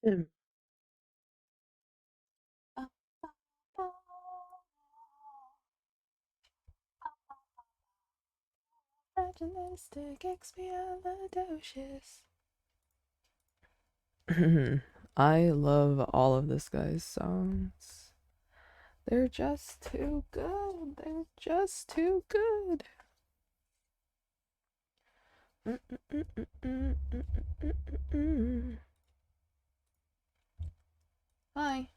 Mm. Imaginistic, expialidocious. I love all of this guy's songs. They're just too good. They're just too good. Hi.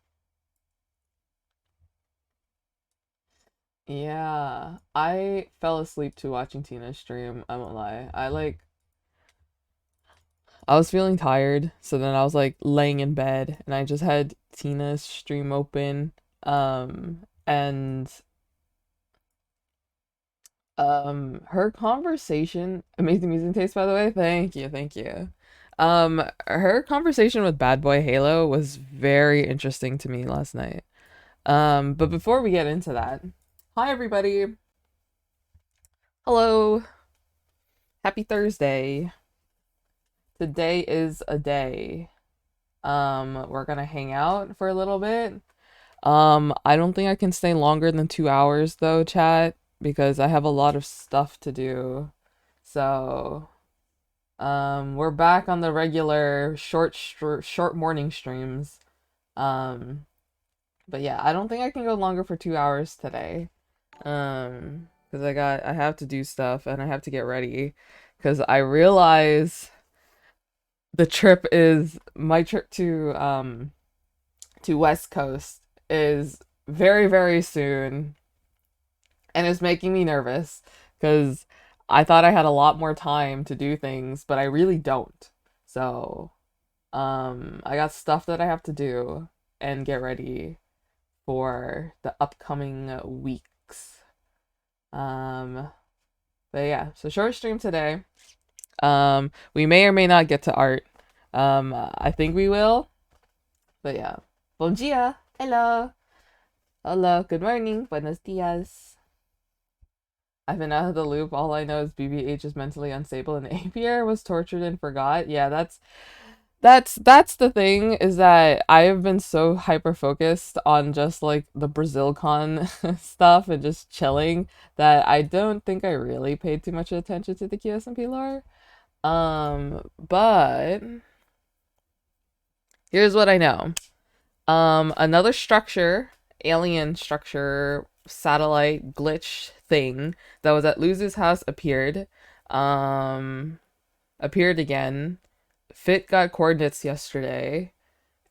Yeah, I fell asleep to watching Tina's stream. I won't lie. I was feeling tired, so then I was like laying in bed and I just had Tina's stream open. And her conversation, amazing music taste by the way. Thank you, thank you. Her conversation with Bad Boy Halo was very interesting to me last night. But before we get into that, hi everybody. Hello. Happy Thursday. Today is a day. We're gonna hang out for a little bit. I don't think I can stay longer than 2 hours though, chat, because I have a lot of stuff to do. So, we're back on the regular short morning streams. Um, but yeah, I don't think I can go longer for 2 hours today. Because I have to do stuff and I have to get ready. Because I realize the trip is my trip to West Coast is very, very soon, and it's making me nervous because I thought I had a lot more time to do things, but I really don't. So, I got stuff that I have to do and get ready for the upcoming weeks. Um, but yeah, so short stream today. We may or may not get to art. I think we will, but yeah. Bom dia. Hello. Hello. Good morning. Buenos dias. I've been out of the loop. All I know is BBH is mentally unstable and APR was tortured and forgot. Yeah, that's the thing is that I have been so hyper focused on just like the BrazilCon stuff and just chilling that I don't think I really paid too much attention to the QSMP lore. But here's what I know. Another structure, alien structure, satellite glitch thing that was at Luz's house appeared. Um, Appeared again. Fit got coordinates yesterday,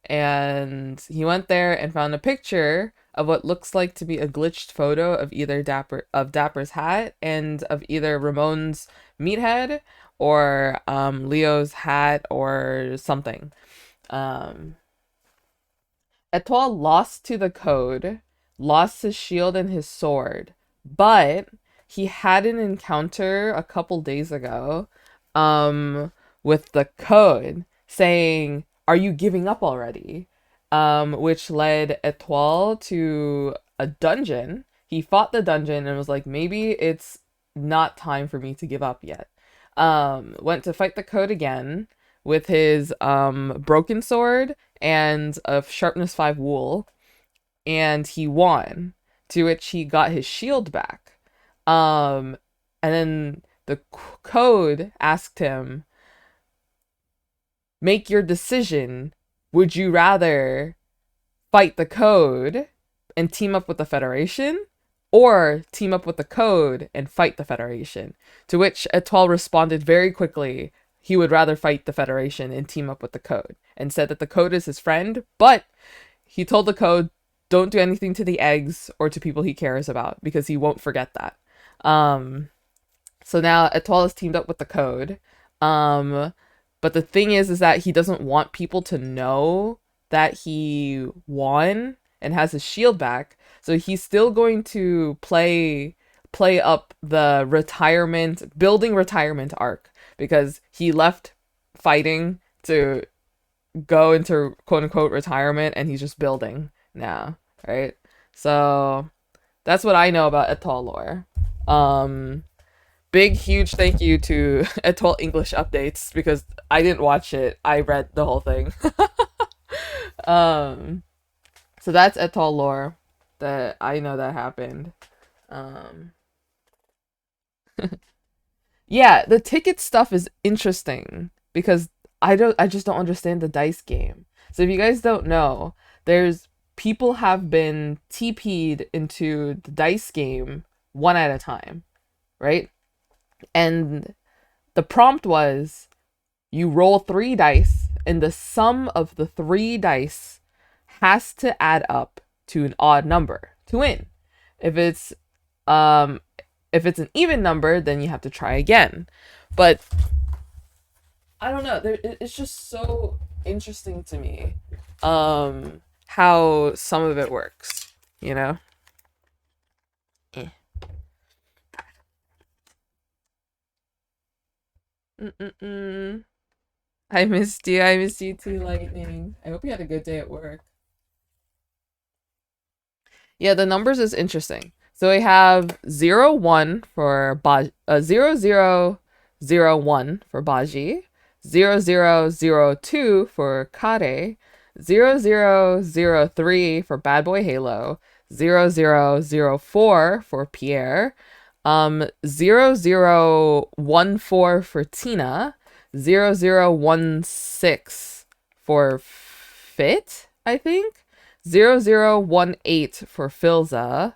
and he went there and found a picture of what looks like to be a glitched photo of either Dapper's hat and of either Ramon's meathead or Leo's hat or something. Um, Etoile lost to the code, lost his shield and his sword, but he had an encounter a couple days ago with the code saying, "Are you giving up already?" Which led Etoile to a dungeon. He fought the dungeon and was like, maybe it's not time for me to give up yet. Went to fight the code again with his broken sword and a sharpness 5 wool, and he won, to which he got his shield back. Um, and then the code asked him, make your decision. Would you rather fight the code and team up with the Federation, or team up with the code and fight the Federation? To which Etoile responded very quickly, he would rather fight the Federation and team up with the code, and said that the code is his friend, but he told the code, don't do anything to the eggs or to people he cares about, because he won't forget that. So now Etoile is teamed up with the code. But the thing is that he doesn't want people to know that he won and has his shield back. So he's still going to play up the building retirement arc, because he left fighting to go into quote unquote retirement, and he's just building now, right? So that's what I know about Etoile lore. Big huge thank you to Etoile English updates, because I didn't watch it. I read the whole thing. um, so that's Etoile lore that I know that happened. Um, yeah, the ticket stuff is interesting because I just don't understand the dice game. So if you guys don't know, there's people have been TP'd into the dice game one at a time, right? And the prompt was you roll 3 dice and the sum of the 3 dice has to add up to an odd number to win. If it's um if it's an even number, then you have to try again. But I don't know. It's just so interesting to me, how some of it works. You know. Eh. Mm-mm-mm. I missed you. I missed you too, Lightning. I hope you had a good day at work. Yeah, the numbers is interesting. So we have 0, 1 for 0001 for Baji, 0002 for Kare, 0003 for Bad Boy Halo, 0004 for Pierre, 0014 for Tina, 0016 for Fit, I think. 0018 for Filza,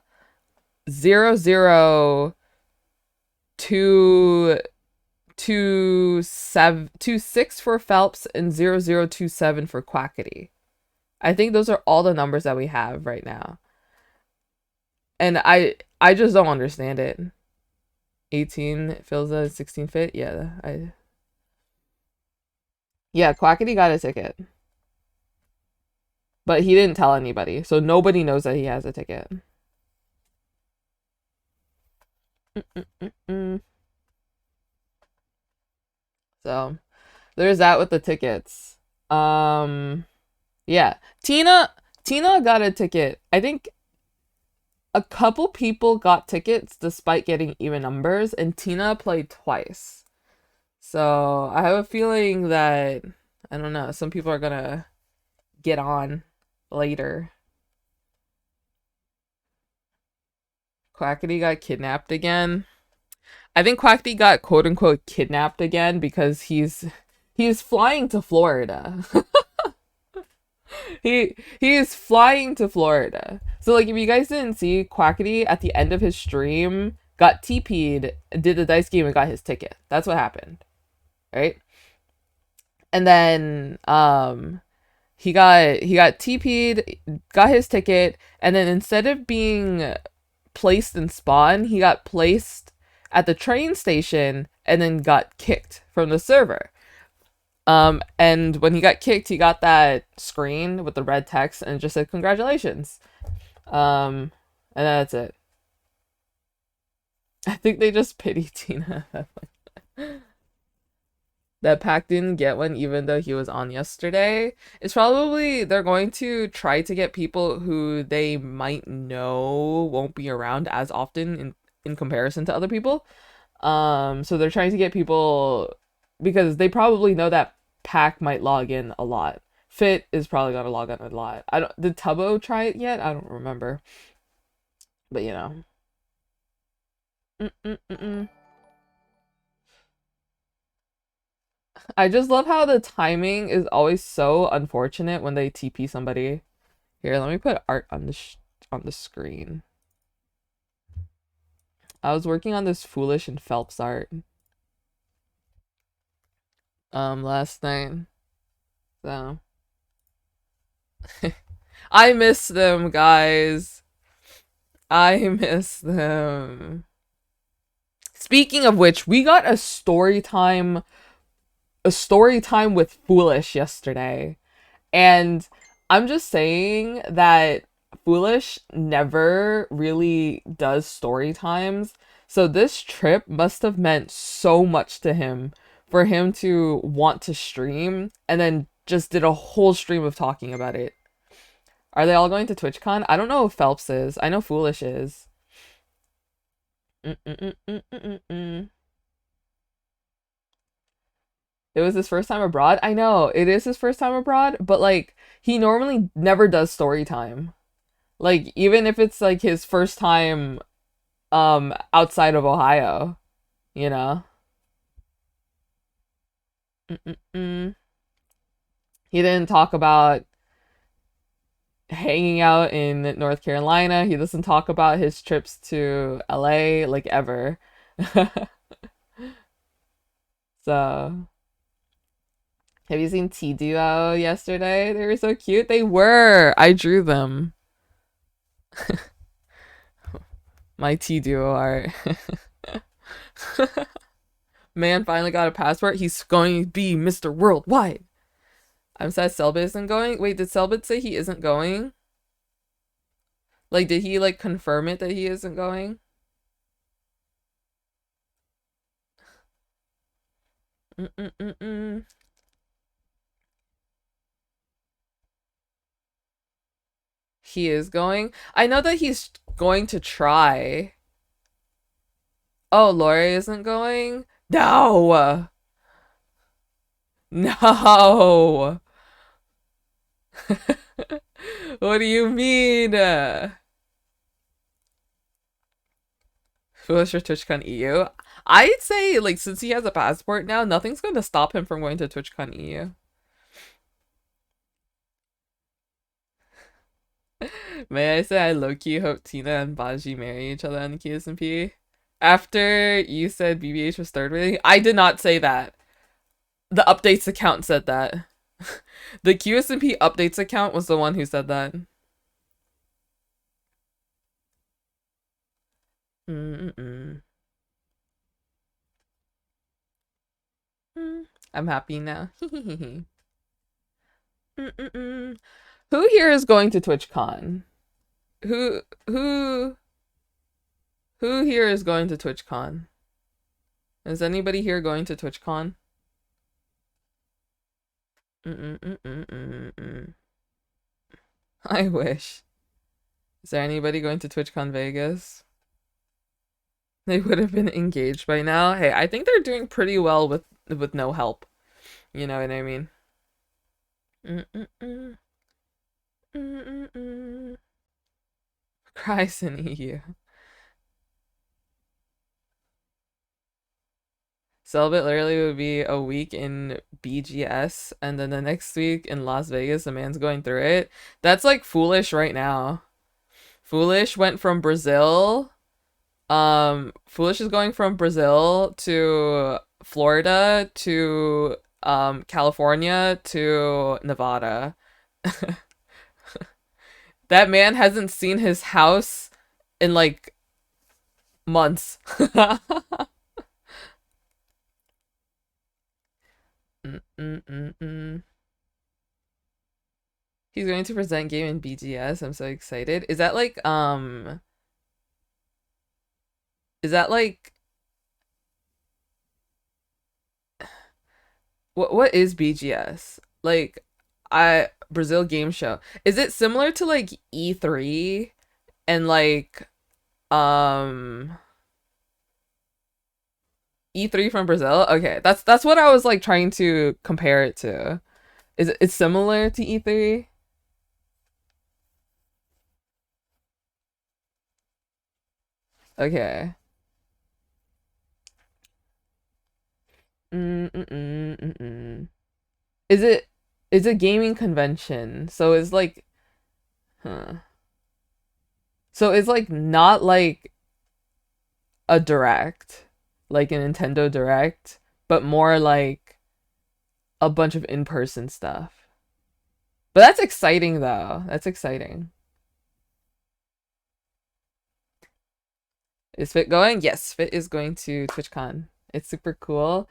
0026 for Phelps, and 0027 for Quackity. I think those are all the numbers that we have right now. And I just don't understand it. 18 Filza, 16 Fit. Yeah, Quackity got a ticket. But he didn't tell anybody, so nobody knows that he has a ticket. So there's that with the tickets. Yeah. Tina got a ticket. I think a couple people got tickets despite getting even numbers, and Tina played twice. So I have a feeling that I don't know, some people are gonna get on later. Quackity got kidnapped again. I think Quackity got quote unquote kidnapped again because he's flying to Florida. he is flying to Florida. So like if you guys didn't see, Quackity at the end of his stream got TP'd, did the dice game and got his ticket. That's what happened. Right? And then he got TP'd, got his ticket, and then instead of being placed in spawn, he got placed at the train station and then got kicked from the server. And when he got kicked, he got that screen with the red text and it just said congratulations. And that's it. I think they just pity Tina. That Pac didn't get one even though he was on yesterday. It's probably they're going to try to get people who they might know won't be around as often in comparison to other people. So they're trying to get people because they probably know that Pac might log in a lot. Fit is probably gonna log in a lot. I don't did Tubbo try it yet? I don't remember. But you know. Mm-mm-mm-mm. I just love how the timing is always so unfortunate when they TP somebody. Here, let me put art on the screen. I was working on this Foolish and Felps art last night. So I miss them, guys. I miss them. Speaking of which, we got a story time with Foolish yesterday. And I'm just saying that Foolish never really does story times. So this trip must have meant so much to him for him to want to stream and then just did a whole stream of talking about it. Are they all going to TwitchCon? I don't know if Phelps is. I know Foolish is. Mm-mm-mm-mm-mm-mm. It was his first time abroad. I know it is his first time abroad, but like he normally never does story time. Like even if it's like his first time outside of Ohio, you know. Mm-mm-mm. He didn't talk about hanging out in North Carolina. He doesn't talk about his trips to LA like ever. So, have you seen T Duo yesterday? They were so cute. They were. I drew them. My T Duo art. Man finally got a passport. He's going to be Mr. Worldwide. I'm sad Selbit isn't going. Wait, did Selbit say he isn't going? Like, did he like confirm it that he isn't going? Mm-mm-mm-mm. He is going. I know that he's going to try. Oh, Lori isn't going? No! No! What do you mean? Foolish for TwitchCon EU? I'd say, like, since he has a passport now, nothing's going to stop him from going to TwitchCon EU. May I say I low-key hope Tina and Baji marry each other on the QSMP? After you said BBH was third rating, I did not say that. The updates account said that. The QSMP updates account was the one who said that. Mm-mm. I'm happy now. Mm-mm. Who here is going to TwitchCon? Who who who here is going to TwitchCon? Is anybody here going to TwitchCon? Mm-mm-mm-mm-mm-mm. I wish. Is there anybody going to TwitchCon Vegas? They would have been engaged by now. Hey, I think they're doing pretty well with no help. You know what I mean? Mm-mm-mm. Mm-mm-mm. Cries in EU. Celibate literally would be a week in BGS, and then the next week in Las Vegas, the man's going through it. That's like Foolish right now. Foolish went from Brazil. Foolish is going from Brazil to Florida to California to Nevada. That man hasn't seen his house in like months. Mm-mm-mm-mm. He's going to present game in BGS. I'm so excited. Is that like what is BGS? Like I Brazil Game Show. Is it similar to like E3 and like um E3 from Brazil? Okay, that's what I was like trying to compare it to. It's similar to E3? Okay. Mm-mm-mm-mm. Is it it's a gaming convention. So it's like huh. So it's like not like a direct, like a Nintendo Direct, but more like a bunch of in-person stuff. But that's exciting though. That's exciting. Is Fit going? Yes, Fit is going to TwitchCon. It's super cool.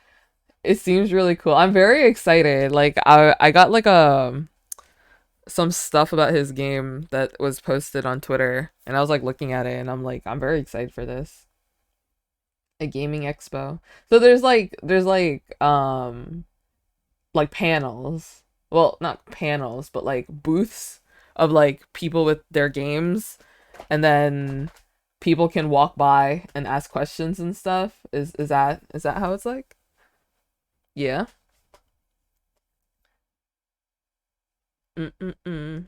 It seems really cool. I'm very excited. Like I got like some stuff about his game that was posted on Twitter, and I was like looking at it and I'm like I'm very excited for this. A gaming expo. So there's like panels. Well, not panels, but like booths of like people with their games, and then people can walk by and ask questions and stuff. Is that how it's like? Yeah. Mm-mm-mm.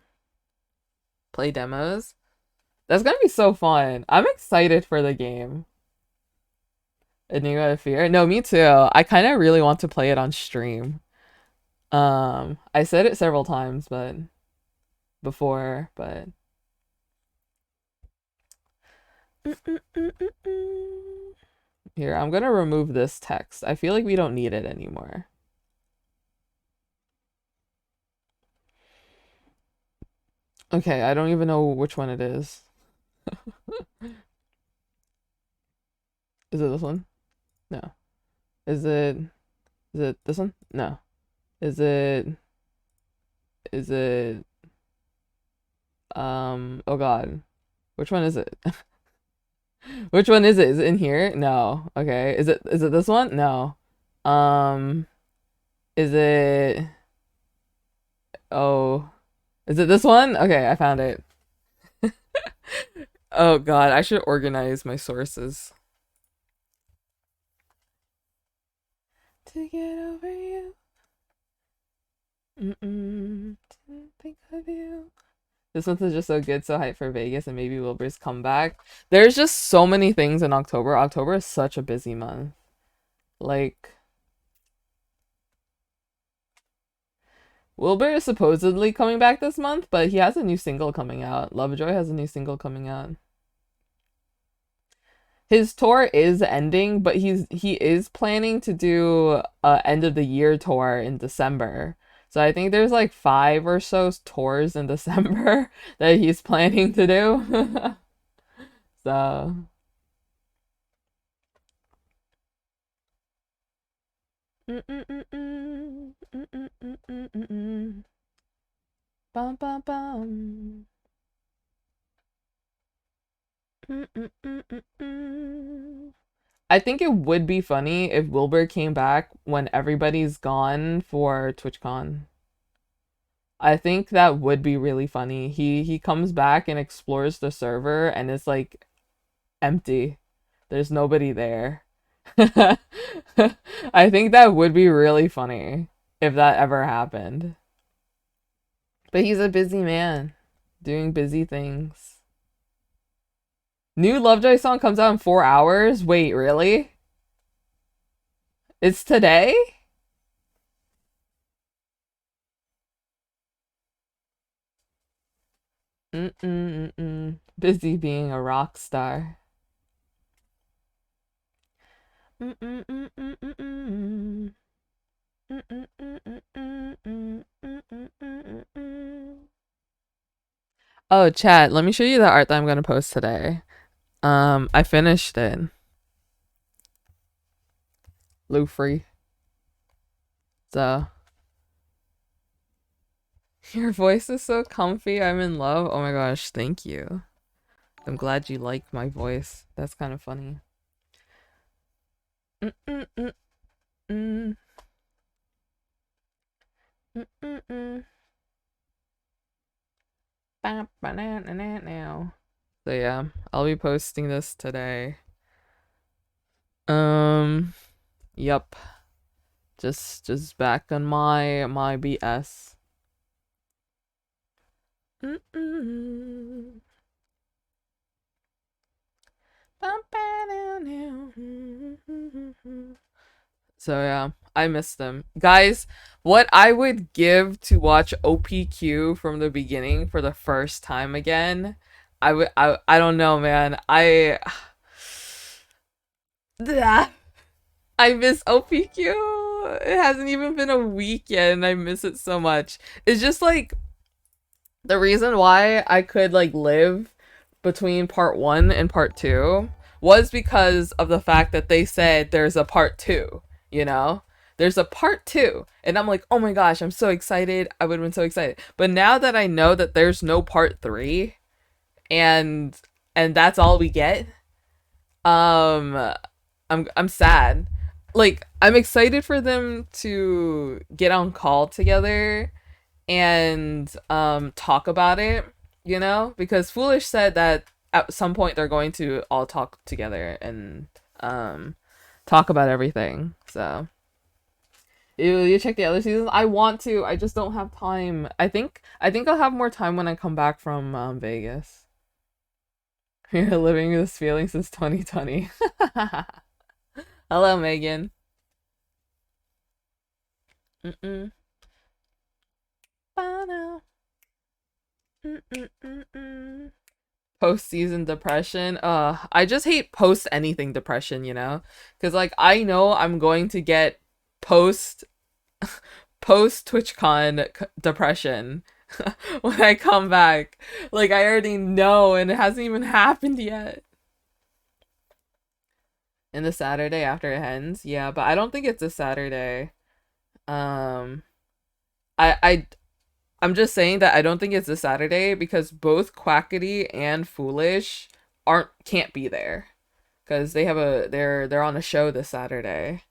Play demos. That's gonna be so fun. I'm excited for the game. Enigma of Fear. No, me too. I kind of really want to play it on stream. I said it several times, but before, but here, I'm gonna remove this text. I feel like we don't need it anymore. Okay, I don't even know which one it is. Is it this one? No. Is it this one? No. Is it oh god. Which one is it? Which one is it? Is it in here? No. Okay. Is it this one? No. Um is it oh is it this one? Okay, I found it. Oh god, I should organize my sources. To get over you. To think of you. This month is just so good, so hyped for Vegas and maybe Wilbur's comeback. There's just so many things in October. October is such a busy month. Like, Wilbur is supposedly coming back this month, but he has a new single coming out. Lovejoy has a new single coming out. His tour is ending, but he is planning to do a end of the year tour in December. So I think there's like 5 or so tours in December that he's planning to do. So bum bum bum. I think it would be funny if Wilbur came back when everybody's gone for TwitchCon. I think that would be really funny. He comes back and explores the server and it's like empty. There's nobody there. I think that would be really funny if that ever happened. But he's a busy man doing busy things. New Lovejoy song comes out in 4 hours? Wait, really? It's today? Busy being a rock star. Oh, chat, let me show you the art that I'm gonna post today. I finished it. Lou free. So your voice is so comfy. I'm in love. Oh my gosh, thank you. I'm glad you like my voice. That's kind of funny. Now. So yeah, I'll be posting this today. Yep. Just back on my BS. So yeah, I miss them. Guys, what I would give to watch OPQ from the beginning for the first time again, I don't know, man. I miss OPQ. It hasn't even been a week yet and I miss it so much. It's just like the reason why I could like live between part 1 and part 2 was because of the fact that they said there's a part 2, you know? There's a part 2. And I'm like, oh my gosh, I'm so excited. I would have been so excited. But now that I know that there's no part 3 and that's all we get, I'm sad. Like, I'm excited for them to get on call together and talk about it, you know, because Foolish said that at some point they're going to all talk together and talk about everything. So You check the other seasons? I want to. I just don't have time. I think I'll have more time when I come back from Vegas. You're living this feeling since 2020. Hello, Megan. Mm-mm. Ba-na. Mm-mm-mm-mm. Post-season depression. I just hate post anything depression, you know? Because like I know I'm going to get post post TwitchCon depression when I come back. Like I already know and it hasn't even happened yet. In the Saturday after it ends. Yeah, but I don't think it's a Saturday. Um I I I'm just saying that I don't think it's a Saturday because both Quackity and Foolish can't be there because they're on a show this Saturday,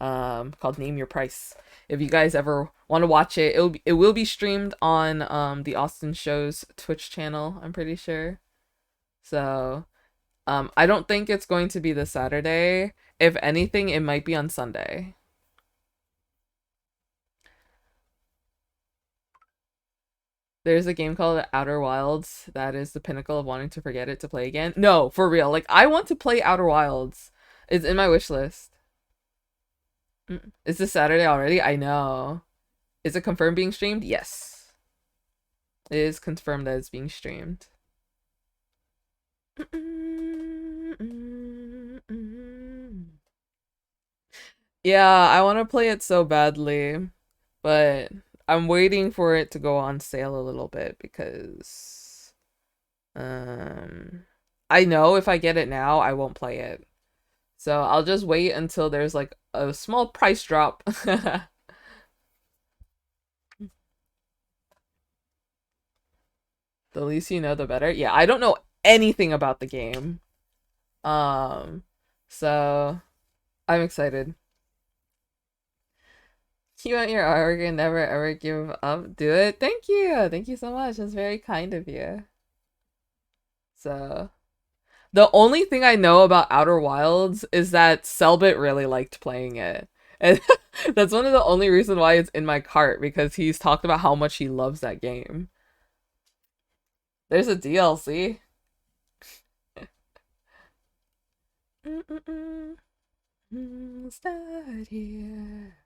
called Name Your Price. If you guys ever want to watch it, it will be streamed on the Austin Show's Twitch channel. I'm pretty sure. So I don't think it's going to be this Saturday. If anything, it might be on Sunday. There's a game called Outer Wilds that is the pinnacle of wanting to forget it to play again. No, for real. Like I want to play Outer Wilds. It's in my wish list. Is this Saturday already? I know. Is it confirmed being streamed? Yes. It is confirmed that it's being streamed. Yeah, I want to play it so badly, but I'm waiting for it to go on sale a little bit because I know if I get it now, I won't play it. So I'll just wait until there's like a small price drop. The least you know, the better. Yeah, I don't know anything about the game. So I'm excited. You want your artwork and never ever give up. Do it. Thank you. Thank you so much. That's very kind of you. So the only thing I know about Outer Wilds is that Selbit really liked playing it. And that's one of the only reasons why it's in my cart, because he's talked about how much he loves that game. There's a DLC. Start here.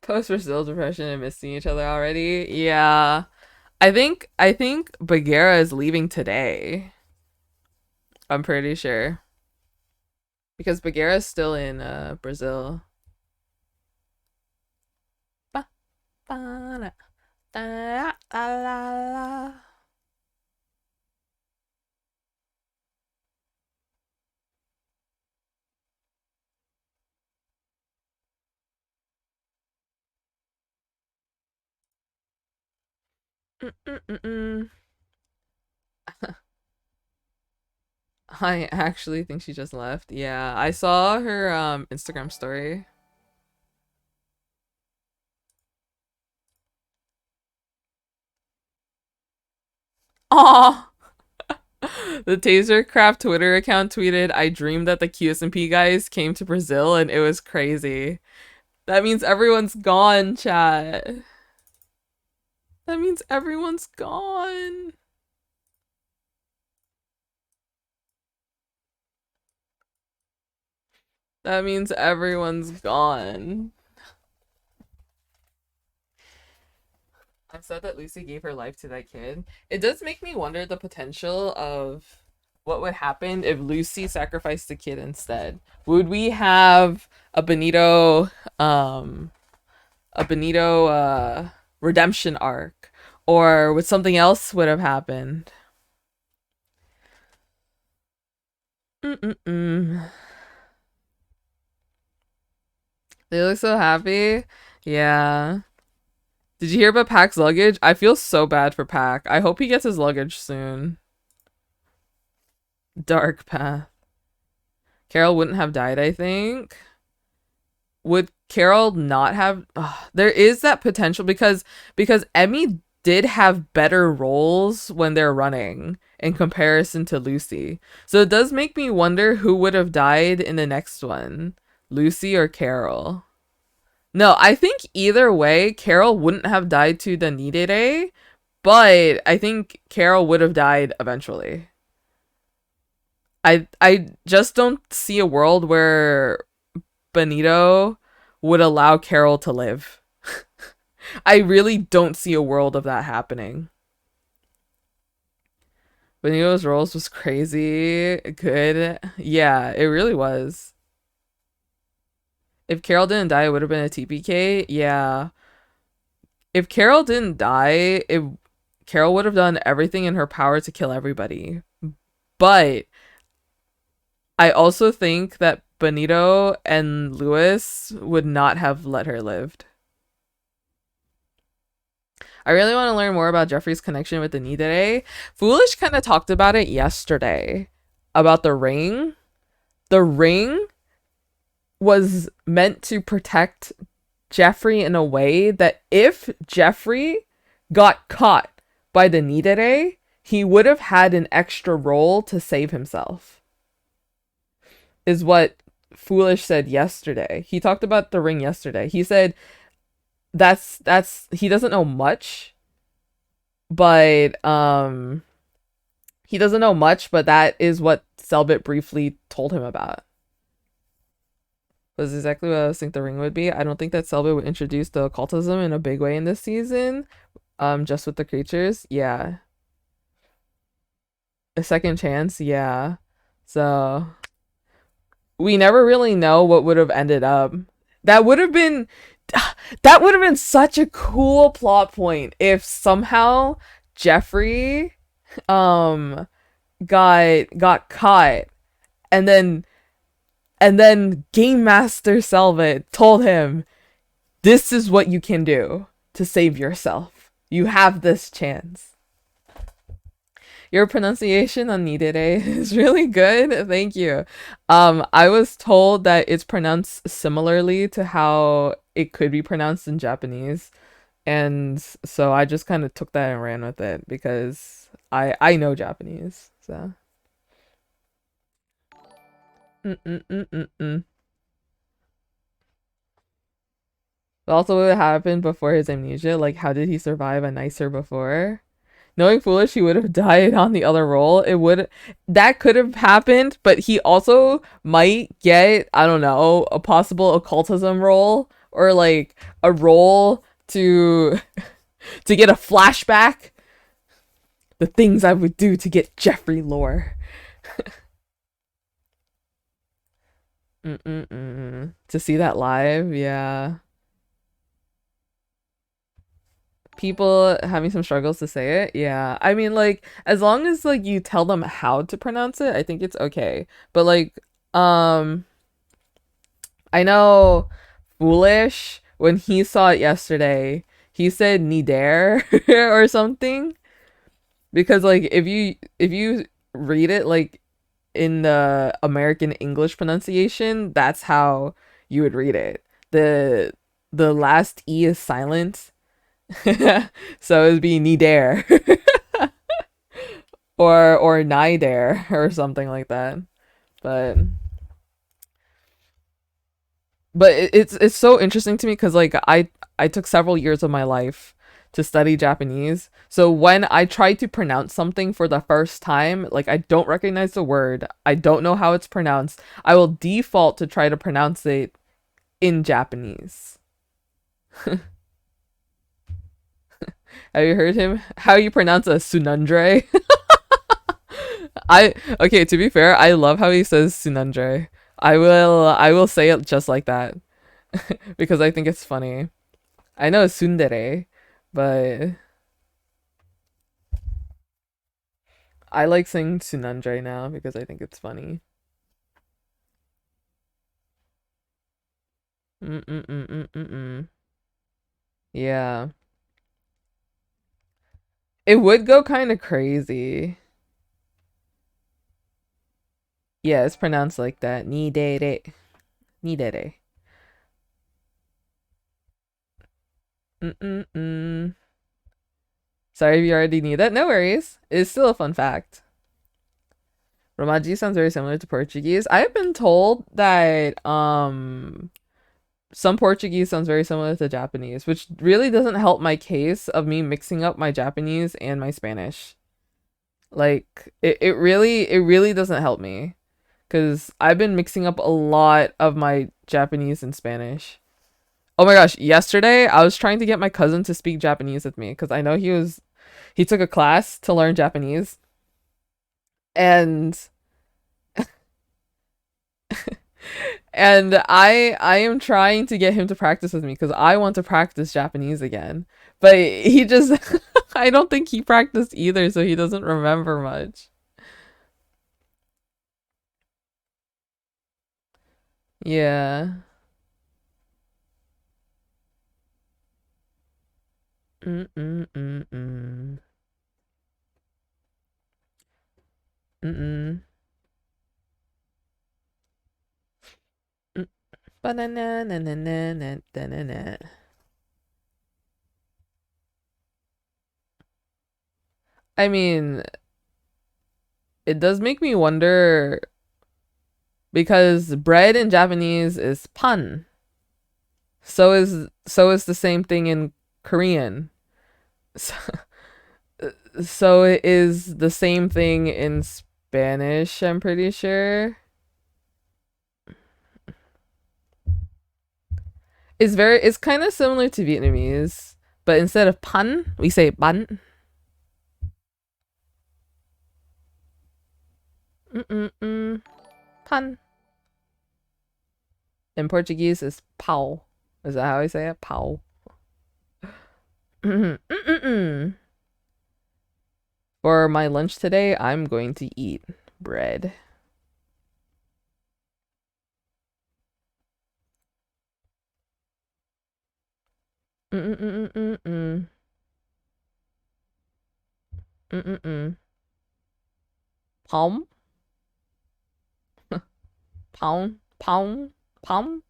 Post Brazil depression and missing each other already. Yeah. I think Bagheera is leaving today. I'm pretty sure. Because Bagheera is still in Brazil. Ba, ba, da, da, la, la. I actually think she just left. Yeah, I saw her Instagram story. Aw! The Tasercraft Twitter account tweeted, I dreamed that the QSMP guys came to Brazil and it was crazy. That means everyone's gone, chat. That means everyone's gone. That means everyone's gone. I'm sad that Lucy gave her life to that kid. It does make me wonder the potential of what would happen if Lucy sacrificed the kid instead. Would we have a Benito redemption arc, or would something else would have happened? Mm-mm-mm. They look so happy. Yeah. Did you hear about Pack's luggage? I feel so bad for Pack. I hope he gets his luggage soon. Dark path. Carol wouldn't have died, I think. Would Carol not have? There is that potential because Emmy did have better roles when they're running in comparison to Lucy. So it does make me wonder who would have died in the next one. Lucy or Carol? No, I think either way, Carol wouldn't have died to the Nidere, but I think Carol would have died eventually. I just don't see a world where Benito would allow Carol to live. I really don't see a world of that happening. Benito's roles was crazy good. Yeah, it really was. If Carol didn't die, it would have been a TPK. Yeah. If Carol didn't die, Carol would have done everything in her power to kill everybody. But I also think that Benito and Lewis would not have let her live. I really want to learn more about Jeffrey's connection with the Nidere. Foolish kind of talked about it yesterday. About the ring. The ring was meant to protect Jeffrey in a way that if Jeffrey got caught by the Nidere, he would have had an extra role to save himself. Is what Foolish said yesterday. He talked about the ring yesterday. He said that's he doesn't know much, but he doesn't know much, but that is what Selbit briefly told him about. Was exactly what I was thinking the ring would be. I don't think that Selbit would introduce the occultism in a big way in this season. Just with the creatures. Yeah. A second chance, yeah. So we never really know what would have ended up. That would have been such a cool plot point if somehow Jeffrey got caught and then Game Master Selvit told him, this is what you can do to save yourself. You have this chance. Your pronunciation on Nidere is really good. Thank you. I was told that it's pronounced similarly to how it could be pronounced in Japanese. And so I just kind of took that and ran with it because I know Japanese. So. Mm-mm-mm-mm-mm. But also what happened before his amnesia? Like, how did he survive a nicer before? Knowing Foolish, he would have died on the other role. That could have happened, but he also might get, I don't know, a possible occultism role or like a role to get a flashback. The things I would do to get Jeffrey lore. To see that live, yeah. People having some struggles to say it, yeah. I mean, like, as long as like you tell them how to pronounce it, I think it's okay. But like, I know Foolish, when he saw it yesterday, he said Nider or something. Because like if you read it like in the American English pronunciation, that's how you would read it. The last E is silent. So it'd be Nider. or Nider or something like that. But it's so interesting to me because like I took several years of my life to study Japanese. So when I try to pronounce something for the first time, like I don't recognize the word, I don't know how it's pronounced, I will default to try to pronounce it in Japanese. Have you heard him? How you pronounce a sunandre? Okay, to be fair, I love how he says sunandre. I will say it just like that because I think it's funny. I know tsundere, but I like saying Tsunandre now because I think it's funny. Mm-mm-mm-mm-mm. Yeah. It would go kind of crazy. Yeah, it's pronounced like that. Nidere. Nidere. Mm-mm-mm. Sorry if you already knew that. No worries. It's still a fun fact. Romaji sounds very similar to Portuguese. I've been told that some Portuguese sounds very similar to Japanese, which really doesn't help my case of me mixing up my Japanese and my Spanish. Like it really doesn't help me because I've been mixing up a lot of my Japanese and Spanish. Oh my gosh, yesterday I was trying to get my cousin to speak Japanese with me because I know he took a class to learn Japanese, and I am trying to get him to practice with me because I want to practice Japanese again. But he just I don't think he practiced either, so he doesn't remember much. Yeah. Mm mm mm mm. Mm mm. Mm. Banana na na na na na na na. I mean, it does make me wonder because bread in Japanese is pan. So is the same thing in Korean. So, so it is the same thing in Spanish, I'm pretty sure. It's kind of similar to Vietnamese, but instead of pan, we say ban. Mm-mm-mm. Pan. In Portuguese is pau. Is that how I say it? Pau. Mm-mm-mm. For my lunch today, I'm going to eat bread. Mm-mm-mm-mm-mm. Mm-mm-mm. Palm? Pound? Pound? Palm?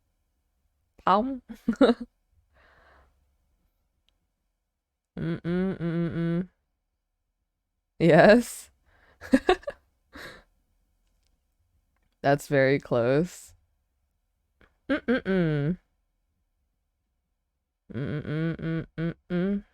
Palm? Mm-mm-mm-mm. Yes. That's very close. Mm-mm-mm. Mm-mm-mm-mm-mm.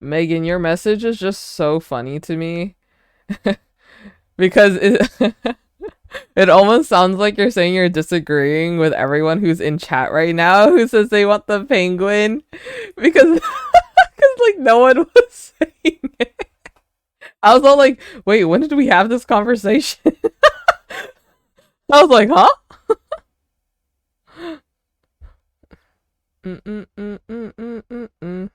Megan, your message is just so funny to me because it almost sounds like you're saying you're disagreeing with everyone who's in chat right now who says they want the penguin because like no one was saying it. I was all like, wait, when did we have this conversation? I was like, huh? Mm-mm-mm-mm-mm-mm.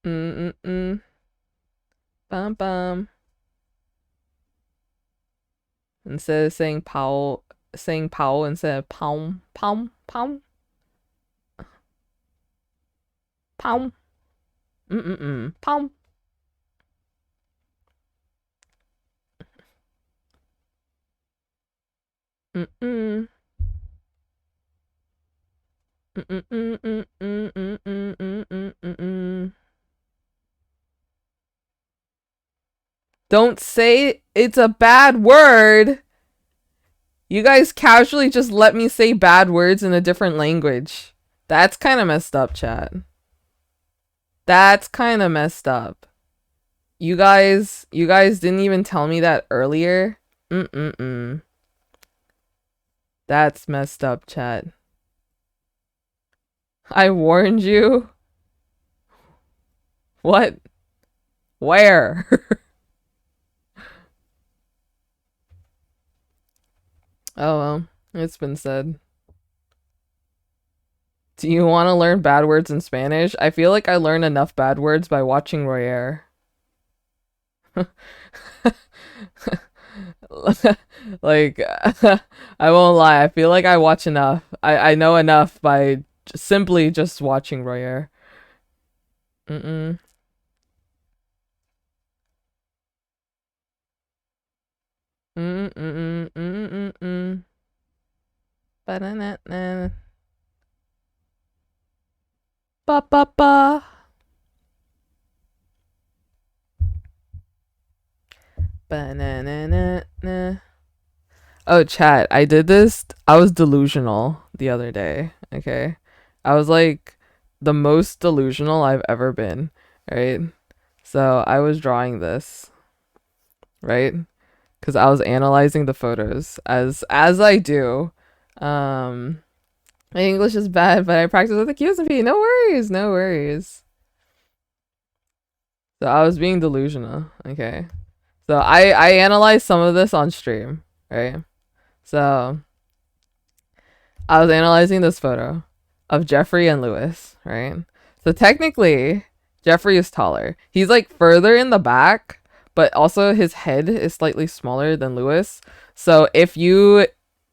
Mm-mm-mm. Bum bum. Instead of saying pow instead of pound, pound, pound, pound. Mm-mm-mm. Pound. Mm-mm. Mm-mm-mm-mm-mm-mm-mm-mm-mm. Don't say it's a bad word. You guys casually just let me say bad words in a different language. That's kind of messed up, chat. That's kind of messed up. You guys didn't even tell me that earlier. Mm-mm-mm. That's messed up, chat. I warned you. What? Where? Oh well, it's been said. Do you want to learn bad words in Spanish? I feel like I learned enough bad words by watching Royer. Like, I won't lie. I feel like I watch enough. I know enough by simply just watching Royer. Mm-mm. Ba-da-na-na. Ba-ba-ba. Ba-na-na-na-na. Oh, chat. I did this. I was delusional the other day. Okay. I was like the most delusional I've ever been. Right. So I was drawing this. Right. Because I was analyzing the photos as I do. Um, my English is bad, but I practice with the QSMP. No worries. No worries. So I was being delusional. Okay. So I analyzed some of this on stream. Right. So I was analyzing this photo of Jeffrey and Lewis, right? So technically, Jeffrey is taller. He's like further in the back, but also his head is slightly smaller than Lewis. So if you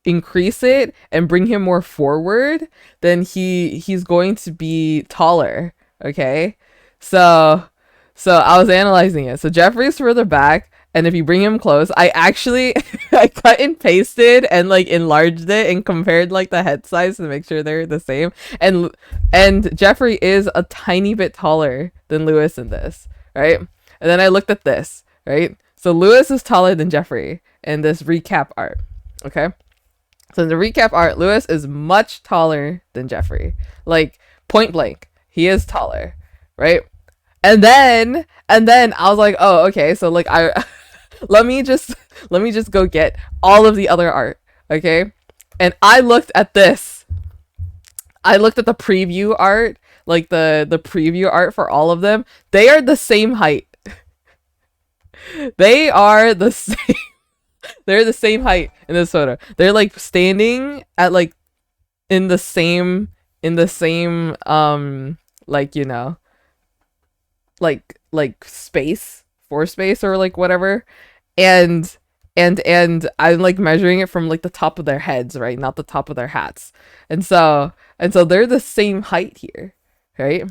increase it and bring him more forward, then he's going to be taller, okay? So I was analyzing it. So Jeffrey's further back, and if you bring him close, I actually I cut and pasted and like enlarged it and compared like the head size to make sure they're the same. And Jeffrey is a tiny bit taller than Lewis in this, right? And then I looked at this, right? So Lewis is taller than Jeffrey in this recap art. Okay? So in the recap art, Lewis is much taller than Jeffrey. Like point blank, he is taller, right? And then I was like, oh, okay, so like I let me just go get all of the other art, okay? And I looked at this. I looked at the preview art, like the preview art for all of them. They are the same height. They are the same. They're the same height in this photo. They're like standing at like in the same like, you know, like space, for space or like whatever. And I'm like measuring it from like the top of their heads, right? Not the top of their hats. And so they're the same height here, right?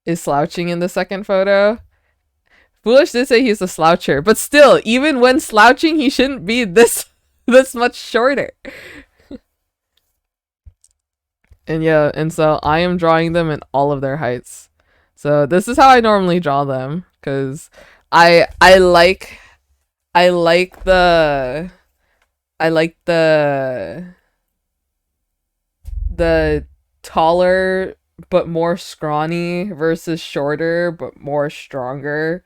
Is slouching in the second photo. Foolish did say he's a sloucher, but still, even when slouching, he shouldn't be this much shorter. And yeah, and so I am drawing them in all of their heights. So this is how I normally draw them, because I like the the taller but more scrawny versus shorter but more stronger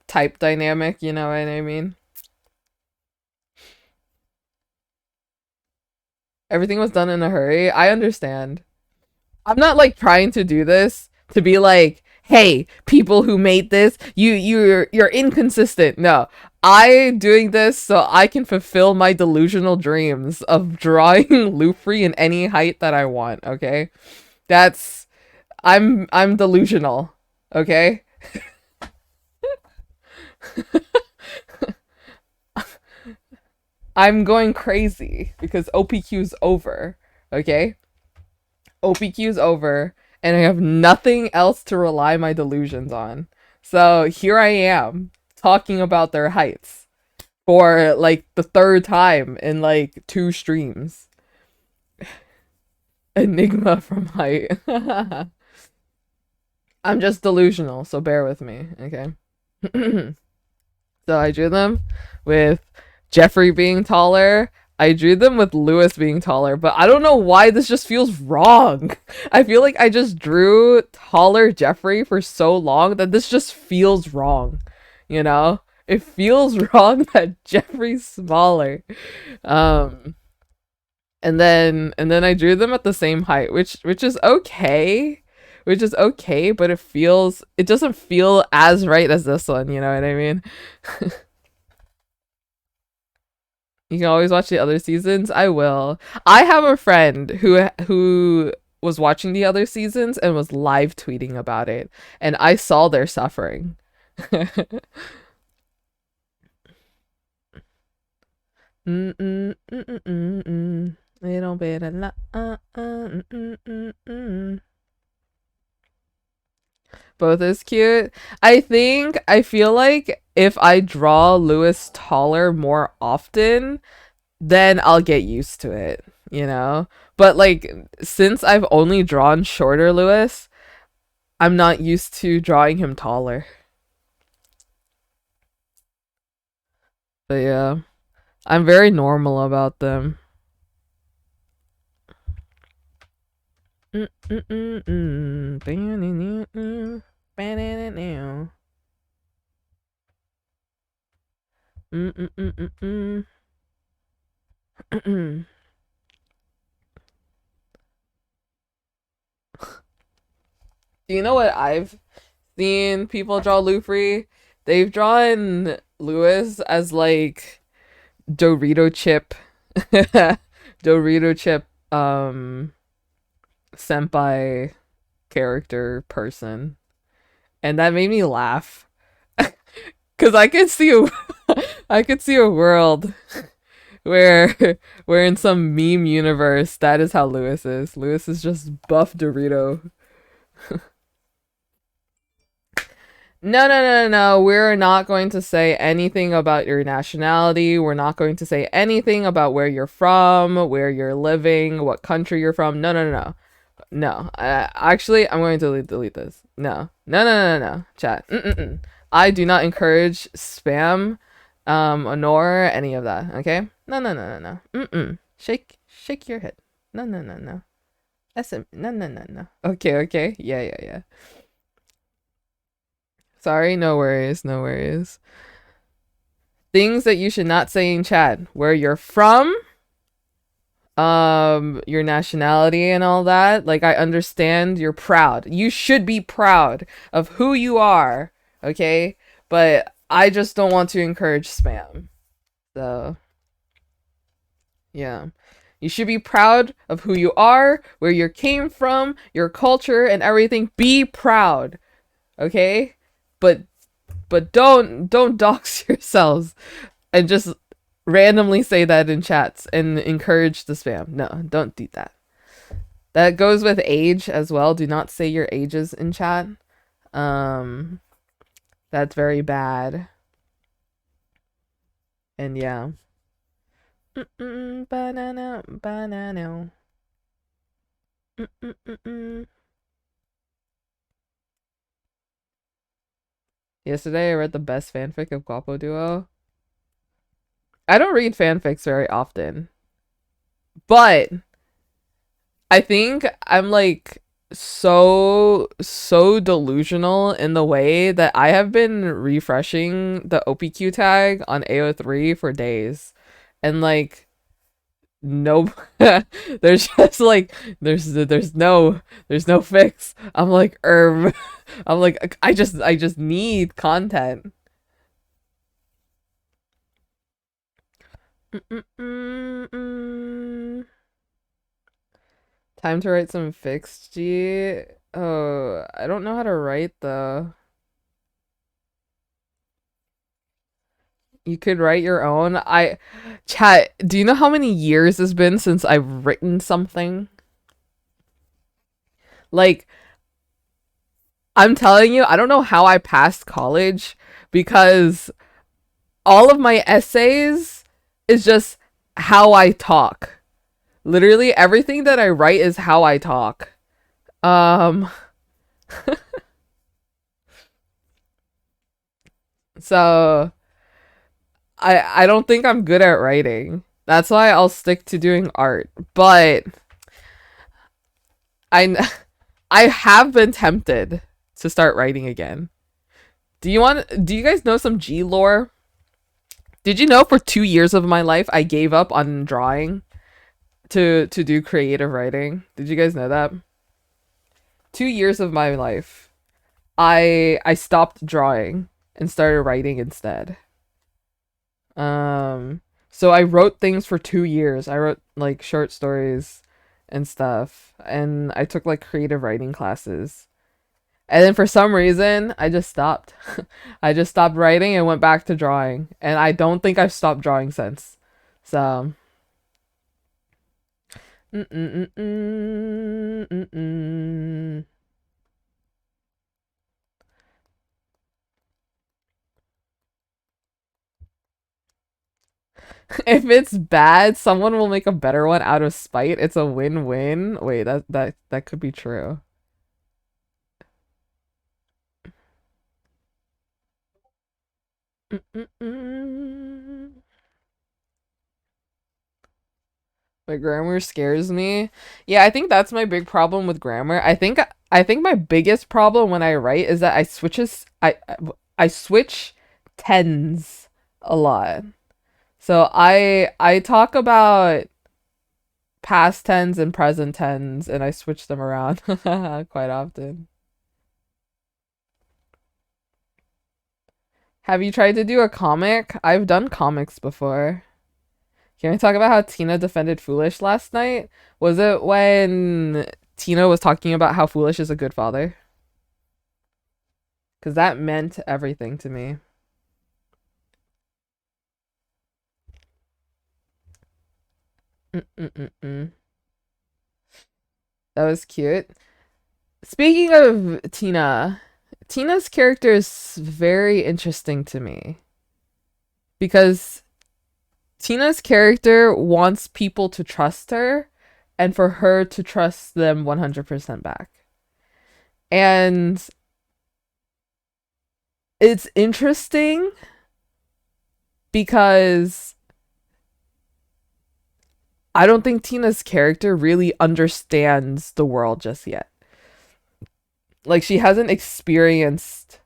type dynamic, you know what I mean? Everything was done in a hurry. I understand. I'm not like trying to do this to be like, hey, people who made this, you're inconsistent. No. I doing this so I can fulfill my delusional dreams of drawing Lufri in any height that I want, okay? That's I'm delusional, okay? I'm going crazy because OPQ's over, okay? OPQ's over, and I have nothing else to rely my delusions on. So here I am talking about their heights for like the third time in like 2 streams. Enigma from height. I'm just delusional, so bear with me, okay? So I drew them with Jeffrey being taller. I drew them with Lewis being taller, but I don't know why this just feels wrong. I feel like I just drew taller Jeffrey for so long that this just feels wrong. You know? It feels wrong that Jeffrey's smaller. And then I drew them at the same height, which is okay. Which is okay, but it doesn't feel as right as this one, you know what I mean? You can always watch the other seasons. I will. I have a friend who was watching the other seasons and was live tweeting about it, and I saw their suffering. Little bit of both is cute. I feel like if I draw Lewis taller more often, then I'll get used to it, you know? But like since I've only drawn shorter Lewis, I'm not used to drawing him taller. But yeah, I'm very normal about them. Do you know what I've seen people draw Lufree? They've drawn Lewis as like Dorito chip, Dorito chip, senpai character person, and that made me laugh because I could see I could see a world where where in some meme universe that is how Lewis is. Lewis is just buff Dorito. No, no, no, no, no. We're not going to say anything about your nationality. We're not going to say anything about where you're from, where you're living, what country you're from. No, no, no, no. No. Actually, I'm going to delete this. No. No, no, no, no, no. Chat. Mm-mm-mm. I do not encourage spam, nor any of that. Okay? No, no, no, no, no. Mm-mm. Shake your head. No, no, no, no. No, no, no, no. Okay, okay. Yeah, yeah, yeah. Sorry, no worries, no worries. Things that you should not say in chat: where you're from, your nationality and all that. Like, I understand you're proud. You should be proud of who you are, okay? But I just don't want to encourage spam. So, yeah. You should be proud of who you are, where you came from, your culture and everything. Be proud, okay? But don't dox yourselves and just randomly say that in chats and encourage the spam. No, don't do that. That goes with age as well. Do not say your ages in chat. Um, that's very bad. And yeah. Banana, banana. Yesterday I read the best fanfic of Guapo Duo. I don't read fanfics very often, but I think I'm like so delusional in the way that I have been refreshing the OPQ tag on AO3 for days. And like no there's just like there's no fix. I'm like I'm like I just need content. Mm-mm-mm-mm. Time to write some fixed G. Oh, I don't know how to write though. You could write your own. Chat, do you know how many years it's been since I've written something? Like, I'm telling you, I don't know how I passed college because all of my essays is just how I talk. Literally everything that I write is how I talk. Um, so I don't think I'm good at writing. That's why I'll stick to doing art. But I I have been tempted to start writing again. Do you guys know some G lore? Did you know for 2 years of my life I gave up on drawing to do creative writing? Did you guys know that? 2 years of my life I stopped drawing and started writing instead. Um, so I wrote things for 2 years. I wrote like short stories and stuff, and I took like creative writing classes. And then for some reason, I just stopped. I just stopped writing and went back to drawing, and I don't think I've stopped drawing since. So, mm-mm-mm-mm-mm-mm. If it's bad, someone will make a better one out of spite. It's a win-win. Wait, that could be true. Mm-mm-mm. My grammar scares me. Yeah, I think that's my big problem with grammar. I think my biggest problem when I write is that I switch tens a lot. So I talk about past tense and present tense and I switch them around quite often. Have you tried to do a comic? I've done comics before. Can we talk about how Tina defended Foolish last night? Was it when Tina was talking about how Foolish is a good father? Because that meant everything to me. Mm-mm-mm-mm. That was cute. Speaking of Tina, Tina's character is very interesting to me because Tina's character wants people to trust her and for her to trust them 100% back. And it's interesting because I don't think Tina's character really understands the world just yet. Like, she hasn't experienced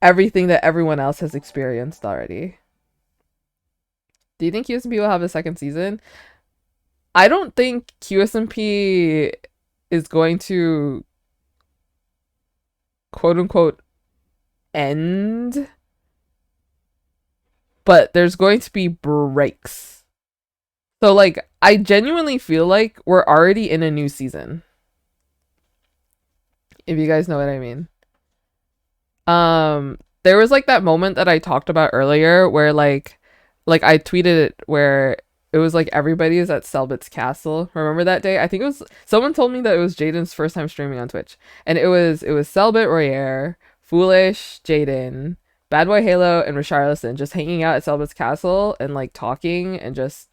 everything that everyone else has experienced already. Do you think QSMP will have a second season? I don't think QSMP is going to quote unquote end, but there's going to be breaks. So, like, I genuinely feel like we're already in a new season, if you guys know what I mean. There was like that moment that I talked about earlier where like I tweeted it where it was like everybody is at Selbit's castle. Remember that day? I think it was someone told me that it was Jaden's first time streaming on Twitch. And it was Selbit Royer, Foolish, Jaden, Bad Boy Halo, and Richarlison just hanging out at Selbit's castle and like talking and just,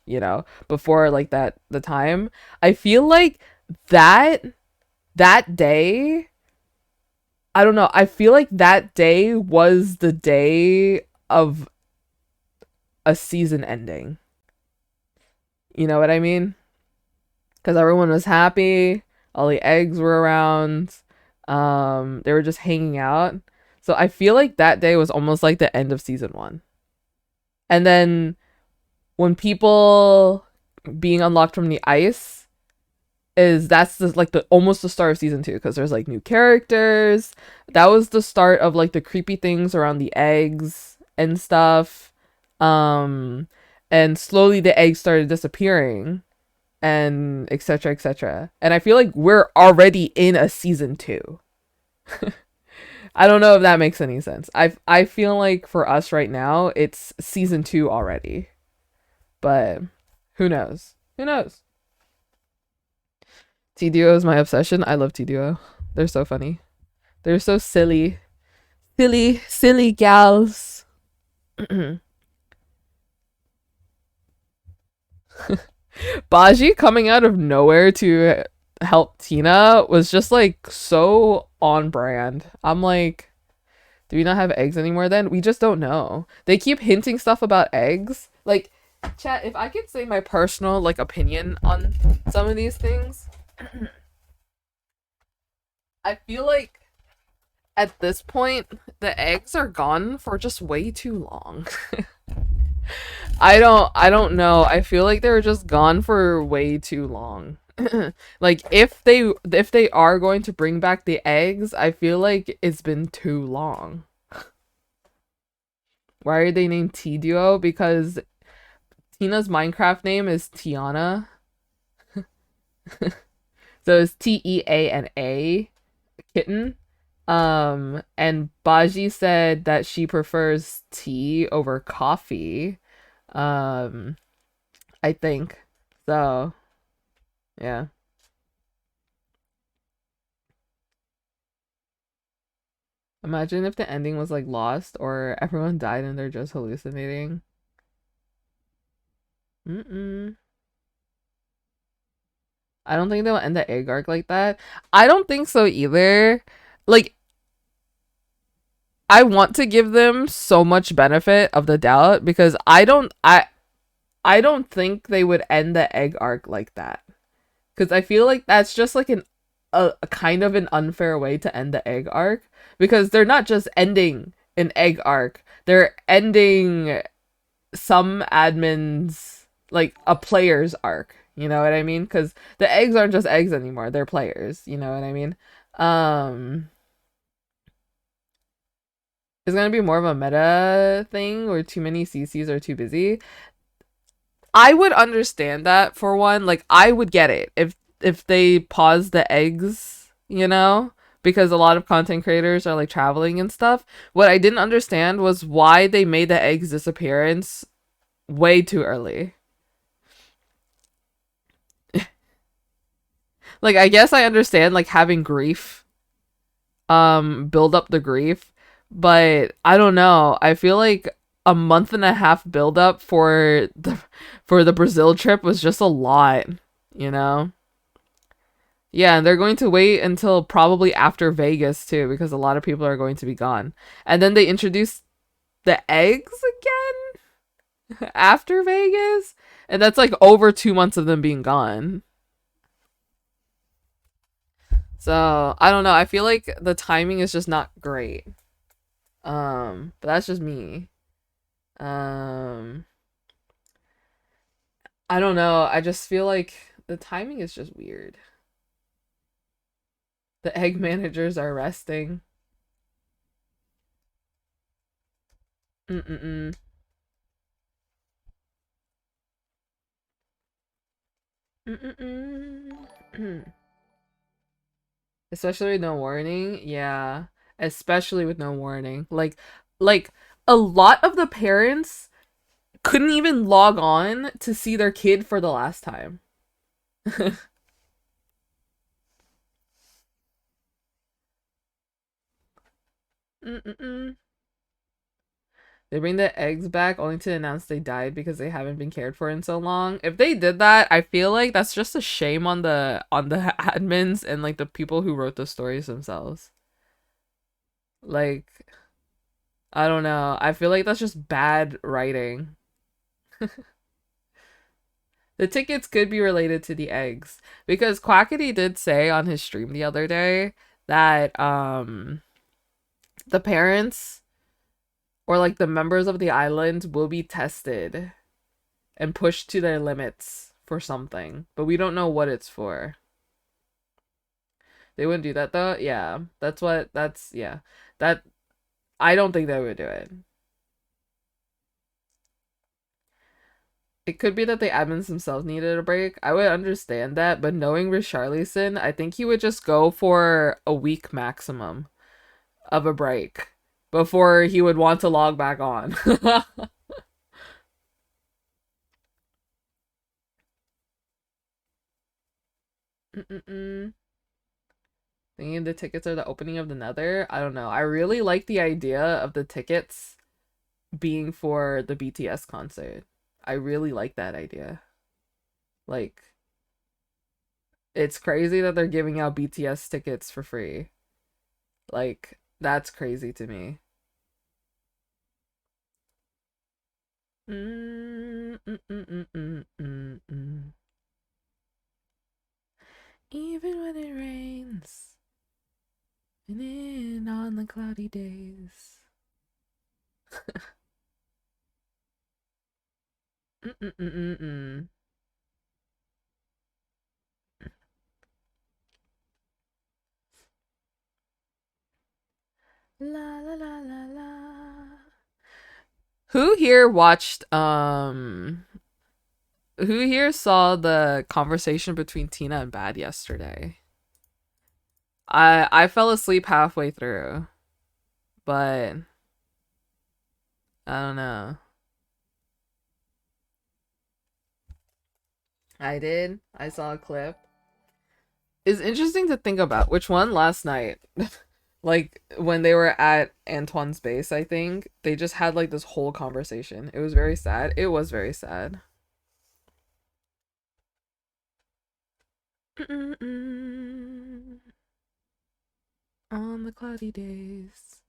before like that the time. I feel like that that day I don't know. I feel like that day was the day of a season ending. You know what I mean? Because everyone was happy, all the eggs were around, they were just hanging out. So I feel like that day was almost like the end of season one. And then when people being unlocked from the ice that's like the almost the start of season two because there's like new characters. That was the start of like the creepy things around the eggs and stuff. Um, and slowly the eggs started disappearing and etc etc. And I feel like we're already in a season two. I don't know if that makes any sense. I feel like for us right now it's season two already, but who knows? Who knows? T Duo is my obsession. I love T Duo. They're so funny. They're so silly. Silly, silly gals. Baji coming out of nowhere to help Tina was just like so on brand. I'm like, do we not have eggs anymore then? We just don't know. They keep hinting stuff about eggs. Like, chat, if I could say my personal like opinion on some of these things, I feel like at this point the eggs are gone for just way too long. I don't know. I feel like they were just gone for way too long. Like if they are going to bring back the eggs, I feel like it's been too long. Why are they named T Duo? Because Tina's Minecraft name is Tiana. So it's Teana kitten. And Baji said that she prefers tea over coffee. Um, I think. So, yeah. Imagine if the ending was like lost or everyone died and they're just hallucinating. Mm-mm. I don't think they'll end the egg arc like that. I don't think so either. Like, I want to give them so much benefit of the doubt because I don't think they would end the egg arc like that. Because I feel like that's just like a kind of an unfair way to end the egg arc because they're not just ending an egg arc, they're ending some admins like a player's arc. You know what I mean? Because the eggs aren't just eggs anymore; they're players. You know what I mean? Um, it's gonna be more of a meta thing where too many CCs are too busy. I would understand that for one. Like I would get it if they pause the eggs, you know, because a lot of content creators are like traveling and stuff. What I didn't understand was why they made the eggs disappearance way too early. Like I guess I understand like having grief build up the grief, but I don't know. I feel like a month and a half build up for the Brazil trip was just a lot, you know? Yeah, and they're going to wait until probably after Vegas too, because a lot of people are going to be gone. And then they introduce the eggs again after Vegas, and that's like over 2 months of them being gone. So I don't know. I feel like the timing is just not great. But that's just me. Um, I don't know. I just feel like the timing is just weird. The egg managers are resting. Mm-mm-mm. Mm-mm-mm. Especially with no warning. Yeah. Especially with no warning. Like a lot of the parents couldn't even log on to see their kid for the last time. Mm-mm-mm. They bring the eggs back only to announce they died because they haven't been cared for in so long. If they did that, I feel like that's just a shame on the admins and like the people who wrote the stories themselves. Like, I don't know. I feel like that's just bad writing. The tickets could be related to the eggs because Quackity did say on his stream the other day that the parents or like the members of the island will be tested and pushed to their limits for something, but we don't know what it's for. They wouldn't do that though. Yeah, that's yeah. That I don't think they would do it. It could be that the admins themselves needed a break. I would understand that, but knowing Richarlison, I think he would just go for a week maximum of a break before he would want to log back on. Mm-mm-mm. Thinking the tickets are the opening of the Nether. I don't know. I really like the idea of the tickets being for the BTS concert. I really like that idea. Like, it's crazy that they're giving out BTS tickets for free. Like, that's crazy to me. Mm, mm, mm, mm, mm, mm, mm. Even when it rains, and in on the cloudy days. Mm, mm, mm, mm, mm. La la la la la. Who here watched who here saw the conversation between Tina and Bad yesterday? I fell asleep halfway through, but I don't know. I did. I saw a clip. It's interesting to think about which one last night. Like when they were at Antoine's base, I think they just had like this whole conversation. It was very sad. It was very sad. Mm-mm-mm. On the cloudy days.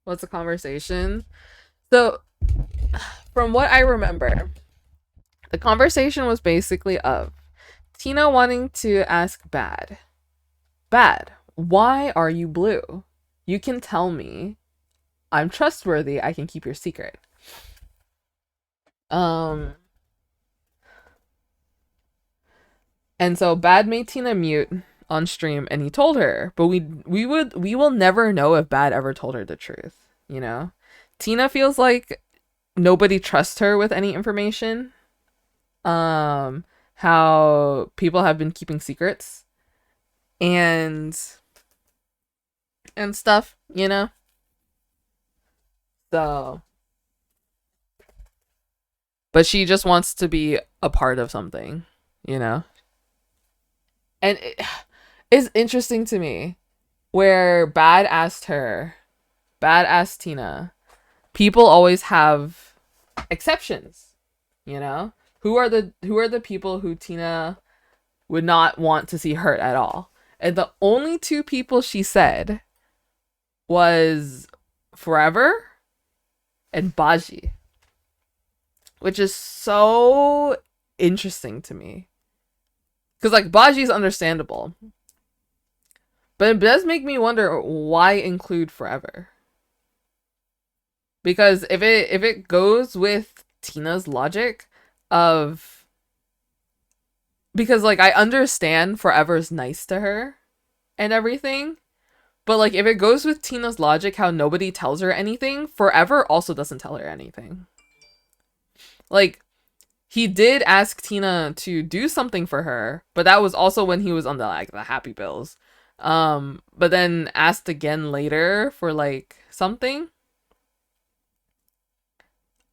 What's the conversation? So, from what I remember, the conversation was basically of Tina wanting to ask Bad, why are you blue? You can tell me. I'm trustworthy. I can keep your secret. Um, and so Bad made Tina mute on stream, and he told her, but we will never know if Bad ever told her the truth. You know, Tina feels like nobody trusts her with any information. How people have been keeping secrets and stuff. You know, so but she just wants to be a part of something. You know, and it is interesting to me where Bad asked Tina, people always have exceptions, you know? Who are the people who Tina would not want to see hurt at all? And the only two people she said was Forever and Baji, which is so interesting to me. Cuz like Baji's understandable. But it does make me wonder why include Forever. Because if it goes with Tina's logic of, because like I understand Forever's nice to her and everything, but like if it goes with Tina's logic how nobody tells her anything, Forever also doesn't tell her anything. Like he did ask Tina to do something for her, but that was also when he was on the happy pills. But then asked again later for like something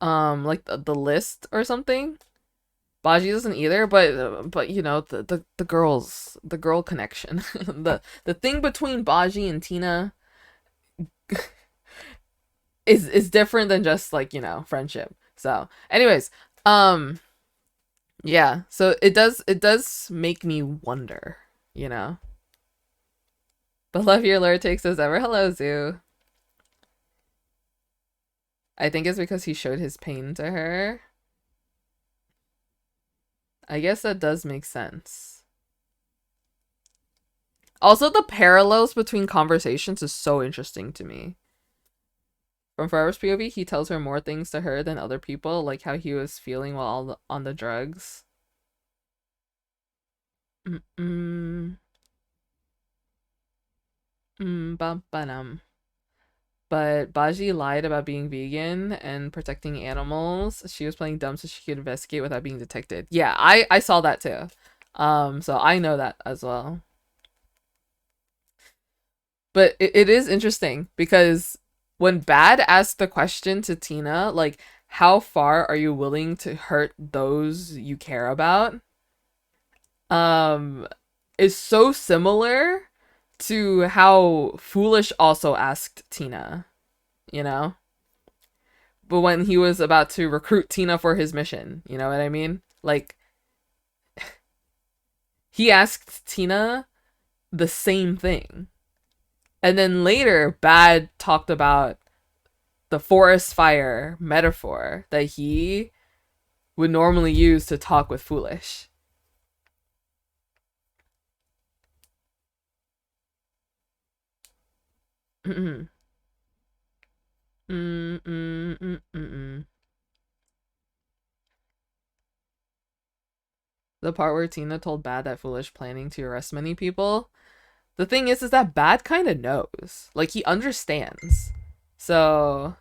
like the list or something. Baji doesn't either, but you know the girl connection, the thing between Baji and Tina is different than just like, you know, friendship. So, anyways, um, yeah. So it does make me wonder, you know. But love your lure takes as ever. Hello, Zoo. I think it's because he showed his pain to her. I guess that does make sense. Also, the parallels between conversations is so interesting to me. From Forever's POV, he tells her more things to her than other people, like how he was feeling while on the drugs. Bum. But Baji lied about being vegan and protecting animals. She was playing dumb so she could investigate without being detected. Yeah, I saw that too. So I know that as well. But it is interesting because when Bad asked the question to Tina, like, how far are you willing to hurt those you care about? Is so similar to how Foolish also asked Tina, you know? But when he was about to recruit Tina for his mission, you know what I mean? Like, he asked Tina the same thing. And then later, Bad talked about the forest fire metaphor that he would normally use to talk with Foolish. Mm-mm. Mm-mm. The part where Tina told Bad that Foolish planning to arrest many people. The thing is that Bad kind of knows. Like, he understands. So,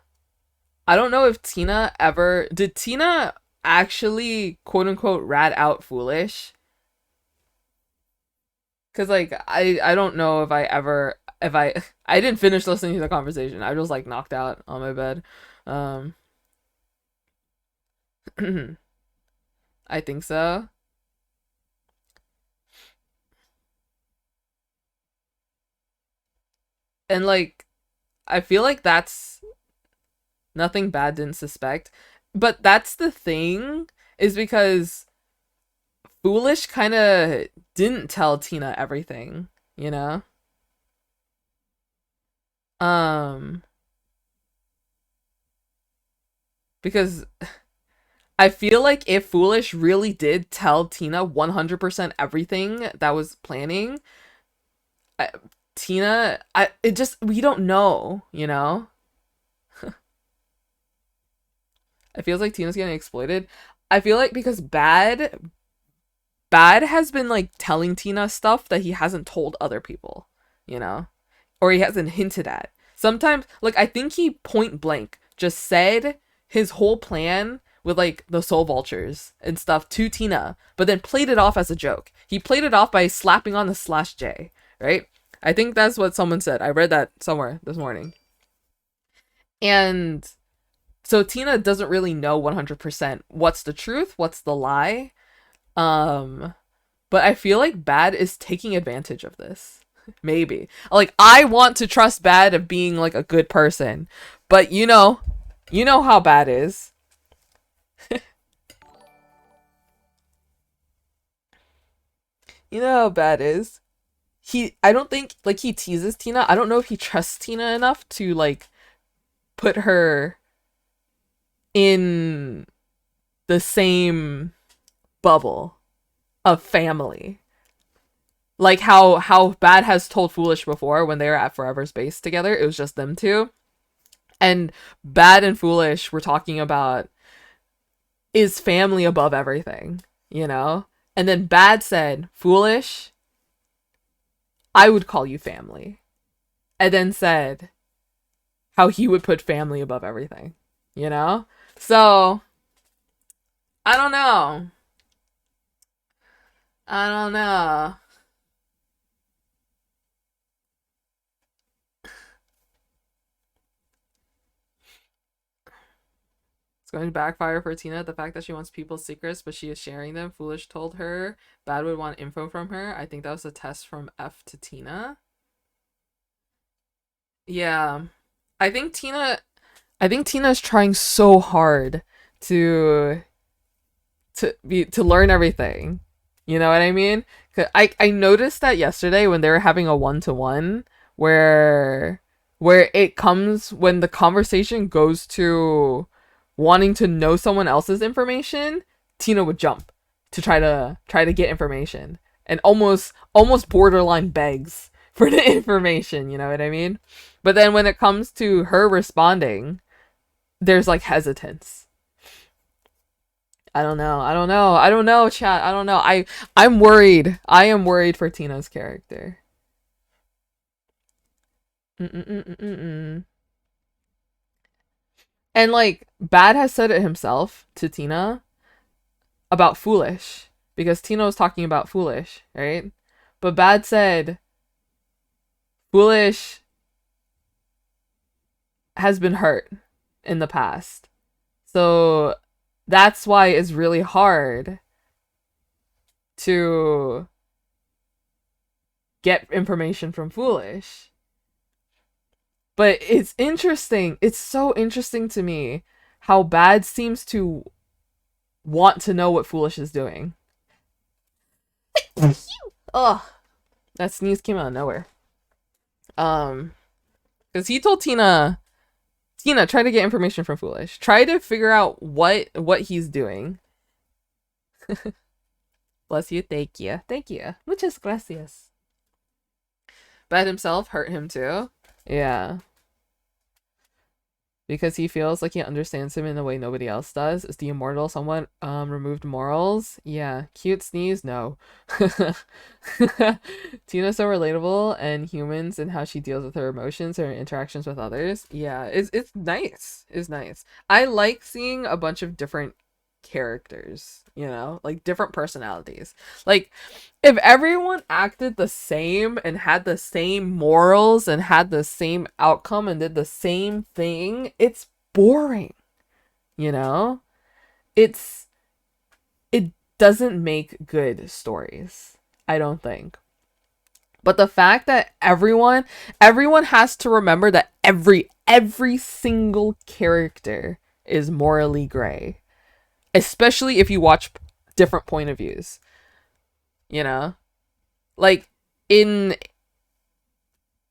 I don't know if Tina ever... Did Tina actually, quote-unquote, rat out Foolish? Because, like, I don't know if I ever... If I didn't finish listening to the conversation. I was, like, knocked out on my bed. Um, I think so. And, like, I feel like that's nothing Bad didn't suspect. But that's the thing, is because Foolish kind of didn't tell Tina everything, you know? Um, because I feel like if Foolish really did tell Tina 100% everything that was planning, I, Tina, it just, we don't know, you know? It feels like Tina's getting exploited. I feel like because Bad has been like telling Tina stuff that he hasn't told other people, you know? Or he hasn't hinted at. Sometimes, like, I think he point blank just said his whole plan with like the soul vultures and stuff to Tina, but then played it off as a joke. He played it off by slapping on the /J, right? I think that's what someone said. I read that somewhere this morning. And so Tina doesn't really know 100% what's the truth, what's the lie. Um, but I feel like Bad is taking advantage of this. Maybe. Like, I want to trust Bad of being like a good person, but you know how Bad is. You know how Bad is. I don't think, like, he teases Tina. I don't know if he trusts Tina enough to like put her in the same bubble of family. Like how Bad has told Foolish before when they were at Forever's base together, it was just them two. And Bad and Foolish were talking about, is family above everything, you know? And then Bad said, Foolish, I would call you family. And then said how he would put family above everything, you know? So, I don't know. I don't know. It's going to backfire for Tina. The fact that she wants people's secrets, but she is sharing them. Foolish told her Bad would want info from her. I think that was a test from F to Tina. Yeah. I think Tina I think Tina is trying so hard to to learn everything. You know what I mean? 'Cause I noticed that yesterday when they were having a one-to-one where it comes when the conversation goes to wanting to know someone else's information, Tina would jump to try to get information and almost borderline begs for the information, you know what I mean? But then when it comes to her responding, there's like hesitance. I don't know. I don't know. I don't know, chat. I don't know. I'm worried. I am worried for Tina's character. Mm-mm-mm-mm-mm. And like Bad has said it himself to Tina about Foolish because Tina was talking about Foolish, right? But Bad said Foolish has been hurt in the past. So that's why it's really hard to get information from Foolish. But it's interesting. It's so interesting to me how Bad seems to want to know what Foolish is doing. Ugh. That sneeze came out of nowhere. Because he told Tina, try to get information from Foolish. Try to figure out what he's doing. Bless you. Thank you. Thank you. Muchas gracias. Bad himself hurt him too. Yeah. Because he feels like he understands him in a way nobody else does. Is the immortal somewhat removed morals? Yeah. Cute sneeze? No. Tina's so relatable and humans and how she deals with her emotions or interactions with others. Yeah, it's nice. It's nice. I like seeing a bunch of different characters, you know, like different personalities. Like if everyone acted the same and had the same morals and had the same outcome and did the same thing, it's boring, you know? It doesn't make good stories, I don't think. But the fact that everyone has to remember that every single character is morally gray, especially if you watch different point of views. you know? Like in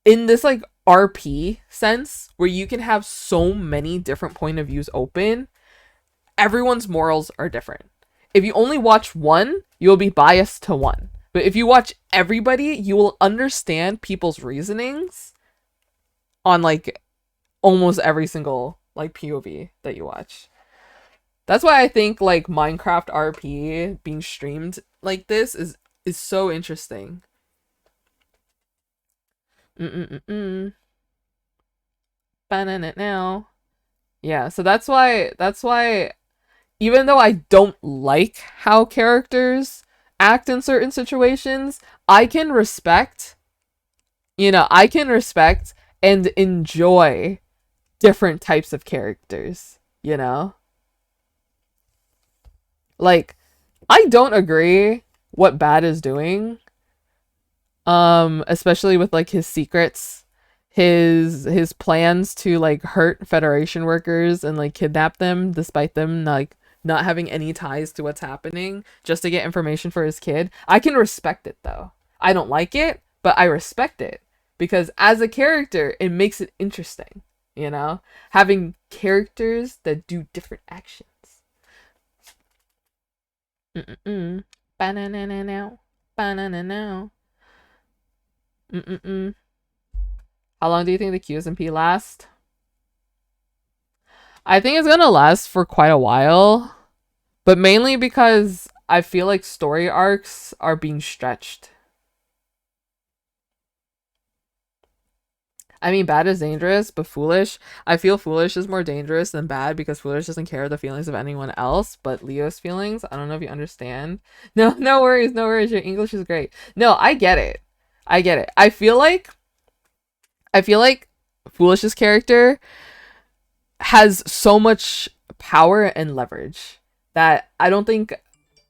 this like RP sense where you can have so many different point of views open, everyone's morals are different. If you only watch one, you'll be biased to one. But if you watch everybody, you will understand people's reasonings on like almost every single like POV that you watch. That's why I think like Minecraft RP being streamed like this is so interesting. Mm-mm-mm-mm. Banana now. Yeah, so that's why even though I don't like how characters act in certain situations, I can respect, I can respect and enjoy different types of characters, you know? Like, I don't agree what Bad is doing, especially with like his secrets, his plans to like hurt Federation workers and like kidnap them despite them like not having any ties to what's happening just to get information for his kid. I can respect it though. I don't like it, but I respect it because as a character it makes it interesting, having characters that do different actions. Mm-mm. Banana now. Banana now. Mm-mm. How long do you think the QSMP last? I think it's gonna last for quite a while, but mainly because I feel like story arcs are being stretched. I mean, Bad is dangerous, but Foolish. I feel Foolish is more dangerous than Bad because Foolish doesn't care the feelings of anyone else, but Leo's feelings. I don't know if you understand. No, no worries, no worries. Your English is great. No, I get it. I get it. I feel like Foolish's character has so much power and leverage that I don't think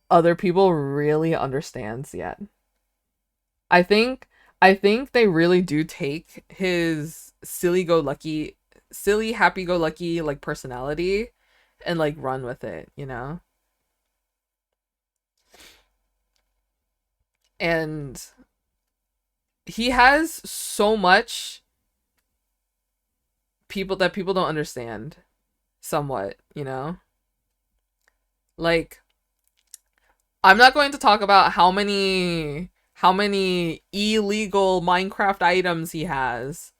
other people really understands yet. I think I think they really do take his silly happy go lucky like personality and like run with it. And he has so much people don't understand somewhat. Like I'm not going to talk about how many illegal Minecraft items he has.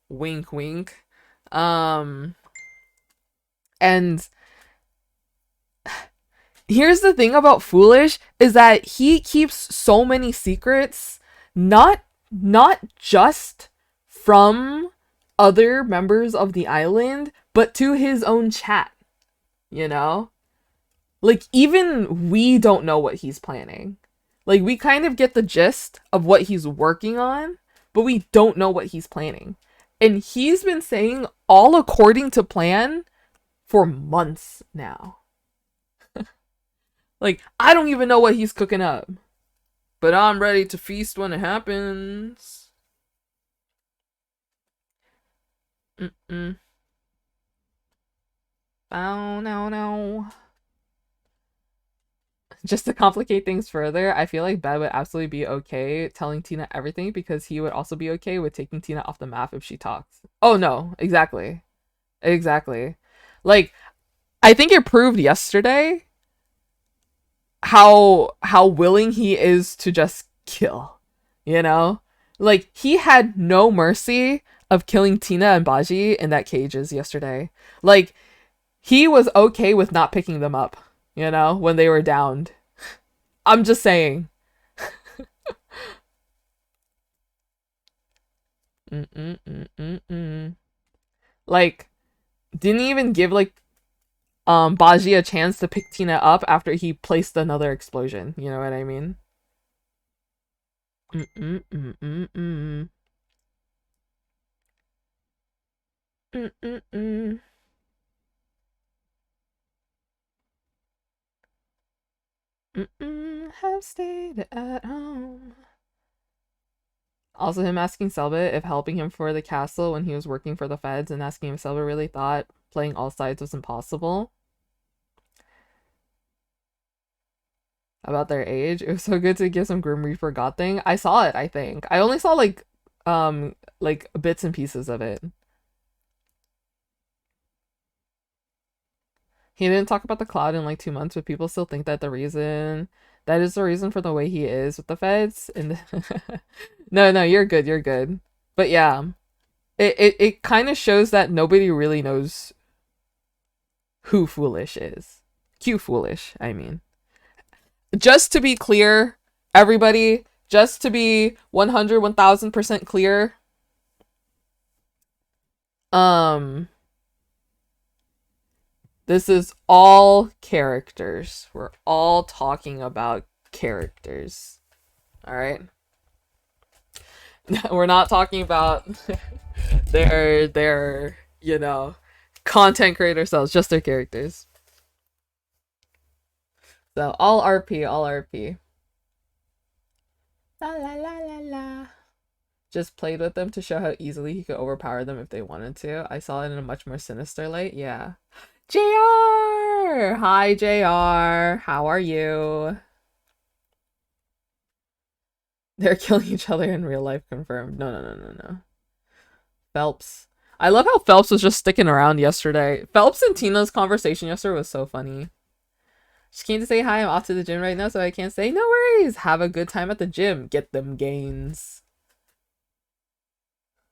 Wink wink. Um and here's the thing about Foolish is that he keeps so many secrets not just from other members of the island, but to his own chat, you know? Like even we don't know what he's planning. Like we kind of get the gist of what he's working on, but we don't know what he's planning. And he's been saying all according to plan for months now. Like I don't even know what he's cooking up, but I'm ready to feast when it happens. Mm-mm. Oh no no. Just to complicate things further, I feel like Bed would absolutely be okay telling Tina everything because he would also be okay with taking Tina off the map if she talks. Oh no, exactly. Exactly. Like, I think it proved yesterday how willing he is to just kill. You know? Like, he had no mercy of killing Tina and Baji in that cages yesterday. Like, he was okay with not picking them up, when they were downed. I'm just saying. Mm-mm-mm-mm-mm. Like, didn't even give like Baji a chance to pick Tina up after he placed another explosion. You know what I mean? Mm-mm-mm-mm-mm. Mm-mm-mm. Mm-mm. Have stayed at home. Also, him asking Selbit if helping him for the castle when he was working for the feds and asking if Selbit really thought playing all sides was impossible. about their age. It was so good to get some Grim Reaper God thing. I saw it, I think. I only saw like bits and pieces of it. He didn't talk about the cloud in like 2 months, but people still think that is the reason for the way he is with the feds. And no, you're good, you're good. But yeah, it kind of shows that nobody really knows who Foolish is. Q Foolish, I mean. Just to be clear, everybody, just to be 100, 1000% clear, um, this is all characters. We're all talking about characters. All right? We're not talking about their, content creator selves, just their characters. So, all RP, all RP. La la la la la. Just played with them to show how easily he could overpower them if they wanted to. I saw it in a much more sinister light. Yeah. JR! Hi, JR. How are you? They're killing each other in real life, confirmed. No. Phelps. I love how Phelps was just sticking around yesterday. Phelps and Tina's conversation yesterday was so funny. Just came to say hi. I'm off to the gym right now, so I can't say no worries. Have a good time at the gym. Get them gains.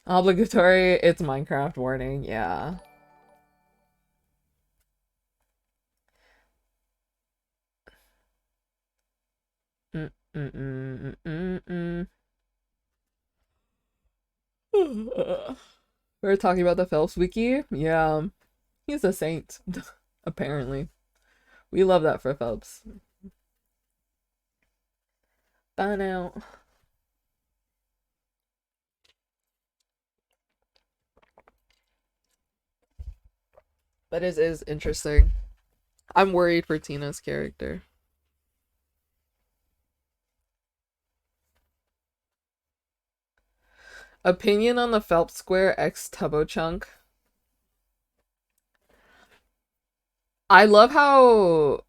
Obligatory. It's Minecraft warning. Yeah. We were talking about the Phelps wiki. Yeah. He's a saint. Apparently. We love that for Phelps. Bye now. But it is interesting. I'm worried for Tina's character. Opinion on the Phelps Square X Tubbo Chunk. I love how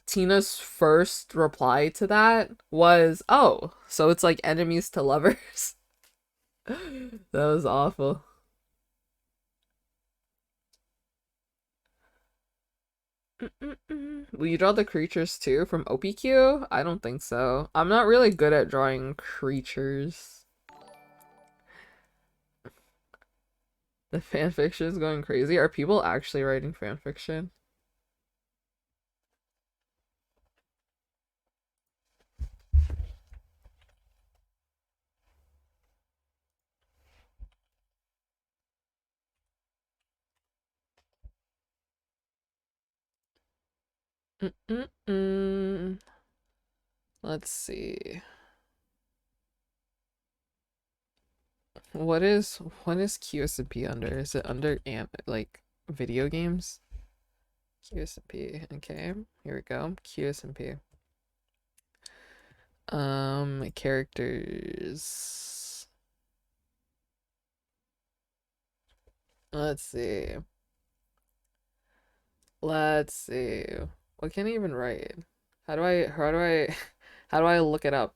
Tina's first reply to that was, oh, so it's like enemies to lovers. That was awful. Will you draw the creatures too from OPQ? I don't think so. I'm not really good at drawing creatures. The fanfiction is going crazy. Are people actually writing fanfiction? Let's see. What is QSMP under? Is it under like video games? QSMP. Okay, here we go. QSMP. Characters. Let's see. Let's see. What can I even write? How do I look it up?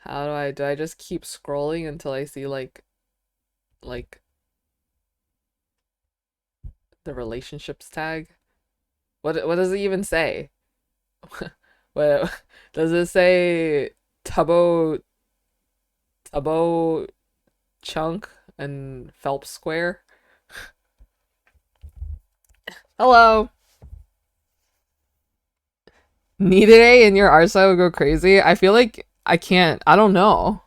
Do I just keep scrolling until I see like the relationships tag? What does it even say? What does it say? Tubbo Chunk and Phelps Square? Hello. Need A in your art style would go crazy. I feel like I can't. I don't know.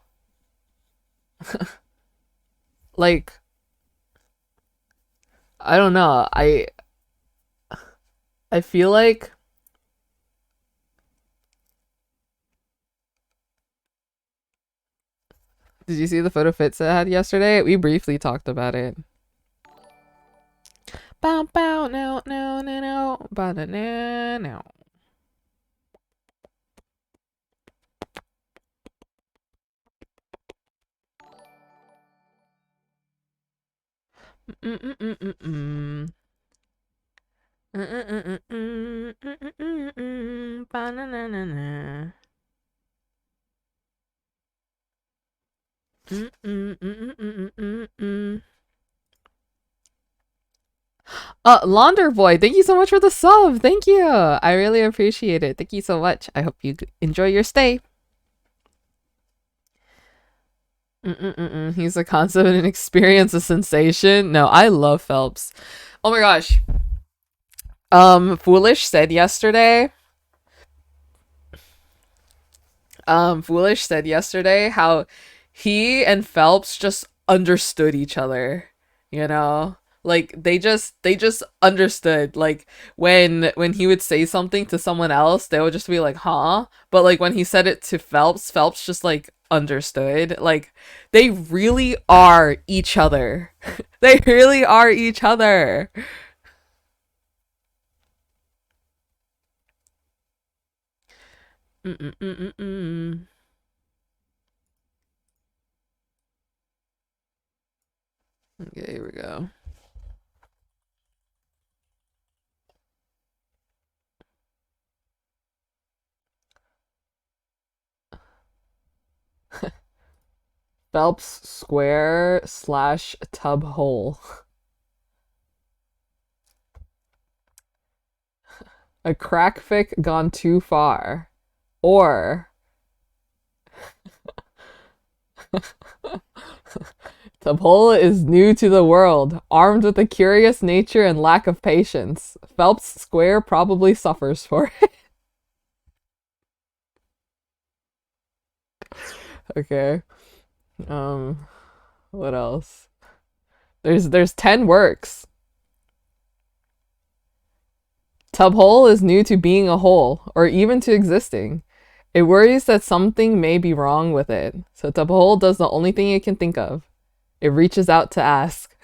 Like I don't know. I feel like did you see the photo Fitz had yesterday? We briefly talked about it. Bow bow no bow no. Ba-na-na-na-na. Launder Boy, thank you so much for the sub. Thank you. I really appreciate it. Thank you so much. I hope you enjoy your stay. He's a concept and an experience, a sensation. No, I love Phelps. Oh my gosh. Foolish said yesterday. Foolish said yesterday how he and Phelps just understood each other. You know, like they just understood. Like when he would say something to someone else, they would just be like, "Huh?" But like when he said it to Phelps, Phelps just like understood. Like they really are each other. They really are each other. Mm-mm-mm-mm-mm. Okay, here we go. Phelps square slash tub hole. A crack fic gone too far. Or tub hole is new to the world, armed with a curious nature and lack of patience. Phelps square probably suffers for it. Okay. Um, what else? There's 10 works. Tub hole is new to being a hole, or even to existing. It worries that something may be wrong with it, so tub hole does the only thing it can think of. It reaches out to ask.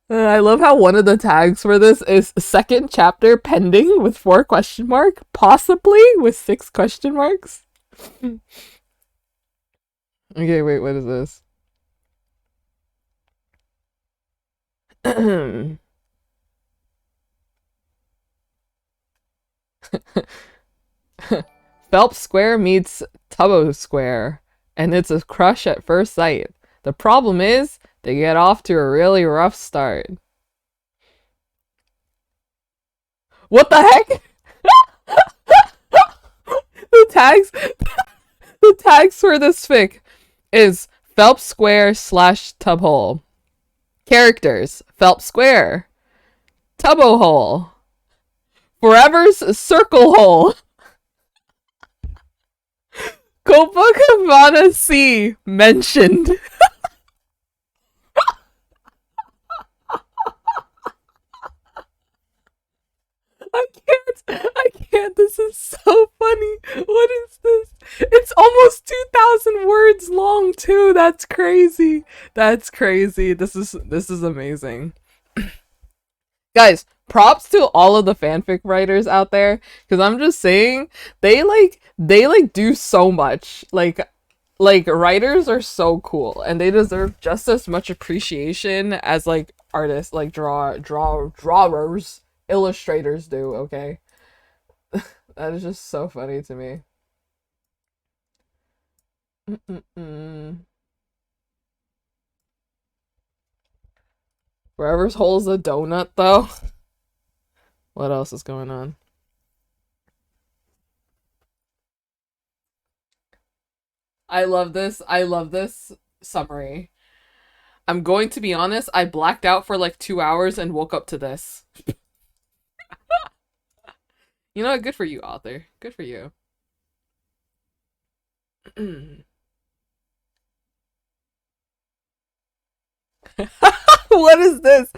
I love how one of the tags for this is second chapter pending with 4 question mark, possibly with 6 question marks. Okay, wait, what is this? Phelps Square meets Tubbo Square, and it's a crush at first sight. The problem is, they get off to a really rough start. What the heck? the tags the tags for this fic is Phelps Square slash Tub Hole. Characters: Phelps Square, Tubbo Hole, Forever's Circle Hole, Copacabana Sea mentioned. I can't. This is so funny. What is this? It's almost 2,000 words long too. That's crazy. That's crazy. This is amazing. Guys, props to all of the fanfic writers out there cuz I'm just saying they do so much. Like writers are so cool and they deserve just as much appreciation as like artists, like drawers, illustrators do, okay? That is just so funny to me. Mm-mm-mm. Wherever's hole's a donut though. What else is going on? I love this. I love this summary. I'm going to be honest, I blacked out for like 2 hours and woke up to this. You know what? Good for you, author. Good for you. What is this?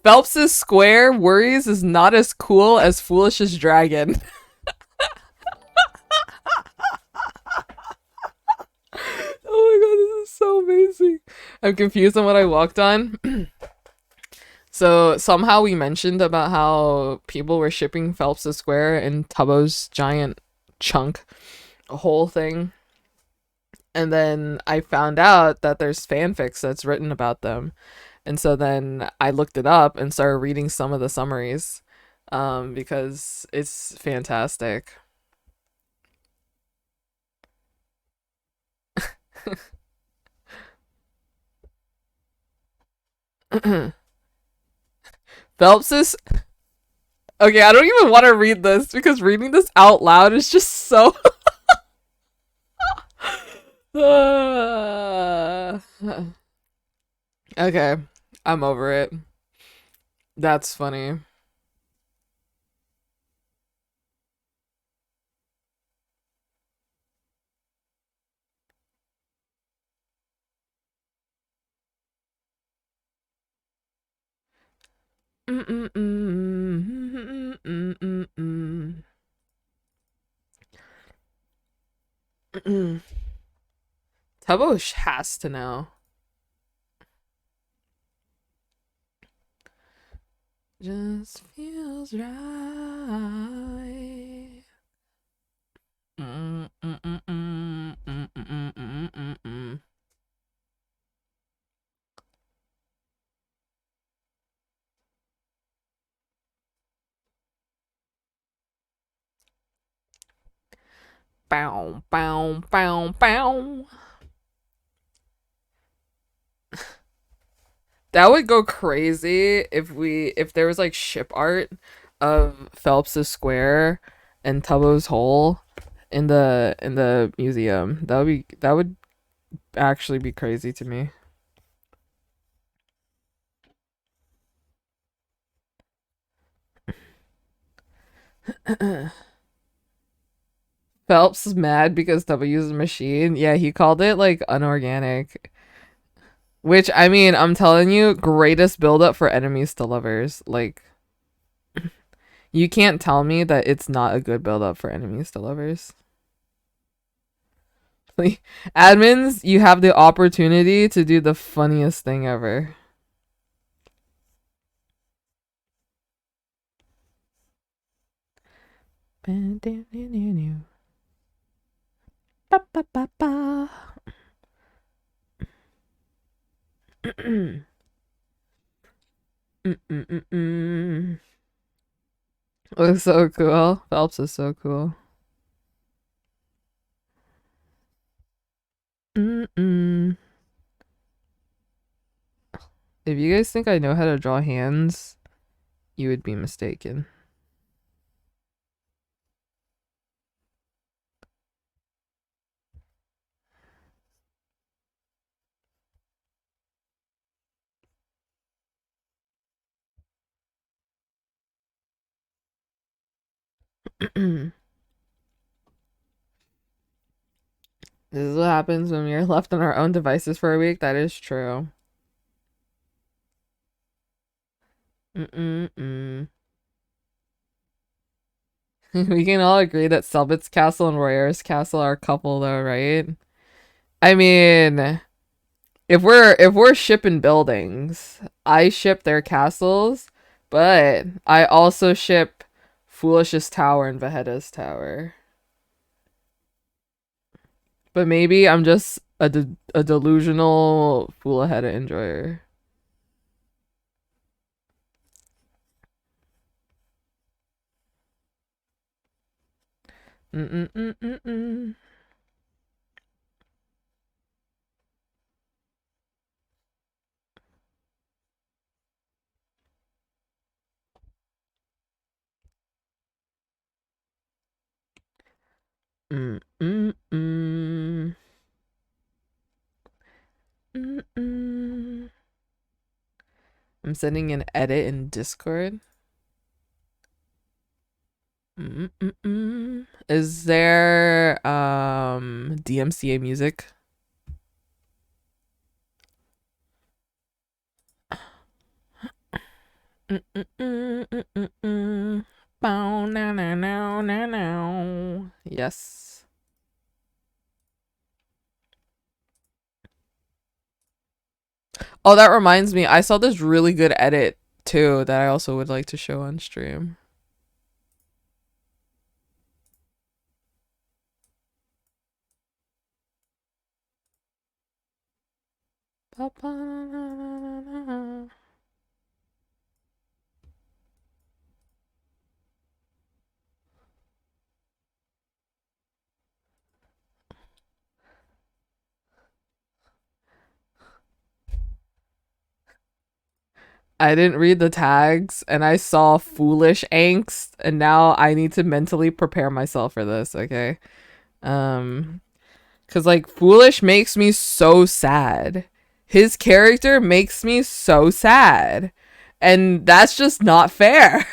Phelps's square worries is not as cool as Foolish's dragon. Oh my god, this is so amazing. I'm confused on what I walked on. So somehow we mentioned about how people were shipping Phelps's square and Tubbo's giant chunk, a whole thing. And then I found out that there's fanfics that's written about them. And so then I looked it up and started reading some of the summaries because it's fantastic. Phelps is okay. I don't even want to read this because reading this out loud is just so. Okay, I'm over it. That's funny. Tubbo has to know. Just feels right. Bow, bow, bow, bow. That would go crazy if there was like ship art of Phelps's square and Tubbo's hole in the museum. That would actually be crazy to me. Phelps is mad because Tubbo uses a machine. Yeah, he called it like unorganic. Which I mean, I'm telling you, greatest buildup for enemies to lovers. Like you can't tell me that it's not a good buildup for enemies to lovers. Like, admins, you have the opportunity to do the funniest thing ever. Looks so cool. Phelps is so cool. Mm-mm. If you guys think I know how to draw hands, you would be mistaken. This is what happens when we're left on our own devices for a week. That is true. Mm-mm-mm. We can all agree that Selbit's castle and Royer's castle are a couple, though, right? I mean, if we're shipping buildings, I ship their castles, but I also ship Foolish's tower and Vegetta's tower. But maybe I'm just a delusional fool ahead enjoyer. Mm-mm-mm-mm-mm. Mm-mm-mm. Mm-mm. I'm sending an edit in Discord. Mm-mm-mm. Is there DMCA music? Mm-mm-mm-mm-mm. Bow, now, now, now, now, now. Yes. Oh, that reminds me. I saw this really good edit too that I also would like to show on stream. I didn't read the tags and I saw foolish angst and now I need to mentally prepare myself for this, okay? Cuz like foolish makes me so sad. His character makes me so sad. And that's just not fair.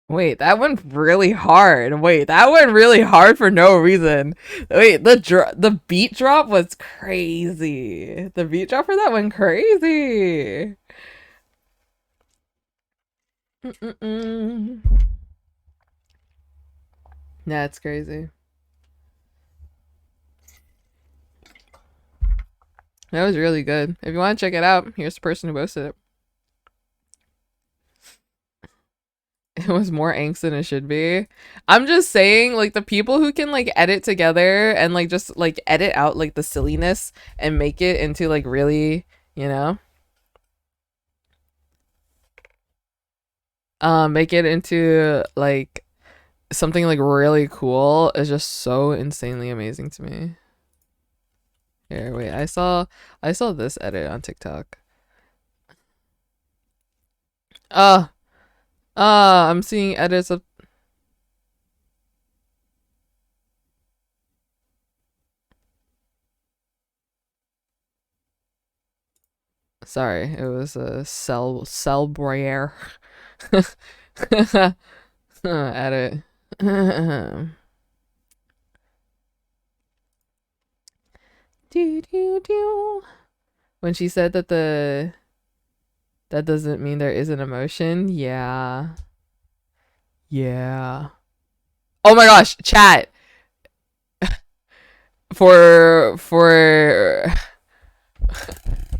Wait, that went really hard. Wait, that went really hard for no reason. Wait, the beat drop was crazy. The beat drop for that went crazy. That's crazy. That was really good. If you want to check it out, here's the person who posted it. It was more angst than it should be. I'm just saying, like, the people who can, like, edit together and, like, just, like, edit out, like, the silliness and make it into, like, really, you know? Make it into, like, something, like, really cool is just so insanely amazing to me. Here, wait, I saw this edit on TikTok. I'm seeing edits of sorry, it was a cell Boyer edit. Do do do. When she said that that doesn't mean there is an emotion. Yeah. Yeah. Oh my gosh, chat. For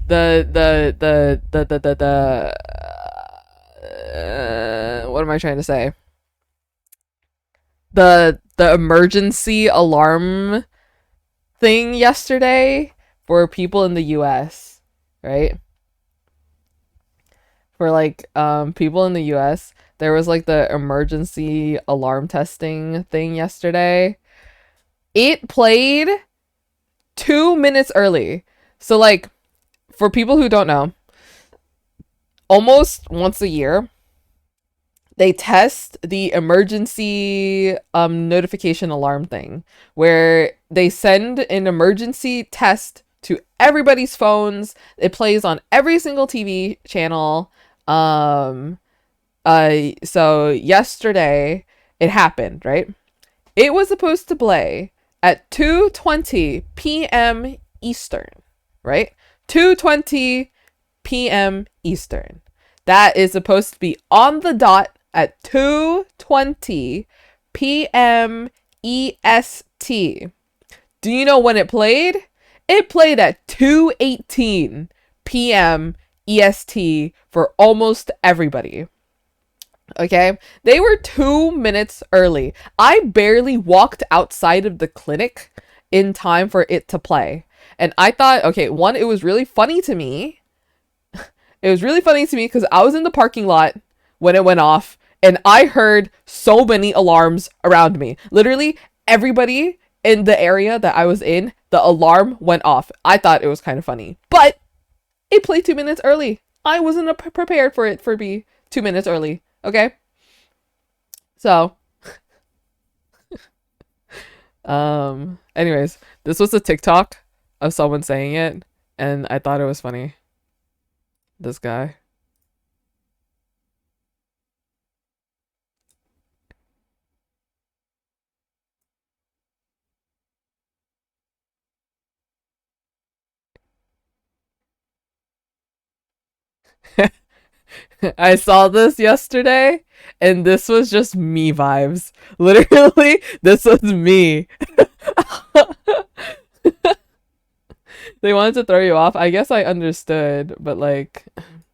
the what am I trying to say? The emergency alarm thing yesterday for people in the US, right? For like people in the US, there was like the emergency alarm testing thing yesterday. It played 2 minutes early. So like for people who don't know, almost once a year they test the emergency notification alarm thing where they send an emergency test to everybody's phones. It plays on every single TV channel. So yesterday it happened, right? It was supposed to play at 2:20 p.m. Eastern, right? 2:20 p.m. Eastern. That is supposed to be on the dot at 2:20 p.m. EST. Do you know when it played? It played at 2:18 p.m. EST for almost everybody. Okay? They were 2 minutes early. I barely walked outside of the clinic in time for it to play. And I thought, okay, one, it was really funny to me. It was really funny to me because I was in the parking lot when it went off and I heard so many alarms around me. Literally, everybody in the area that I was in, The alarm went off. I thought it was kind of funny, but it played 2 minutes early. I wasn't prepared for it for be 2 minutes early. Okay, so anyways, this was a TikTok of someone saying it, and I thought it was funny. This guy. I saw this yesterday, and this was just me vibes. Literally, this was me. They wanted to throw you off. I guess I understood, but like,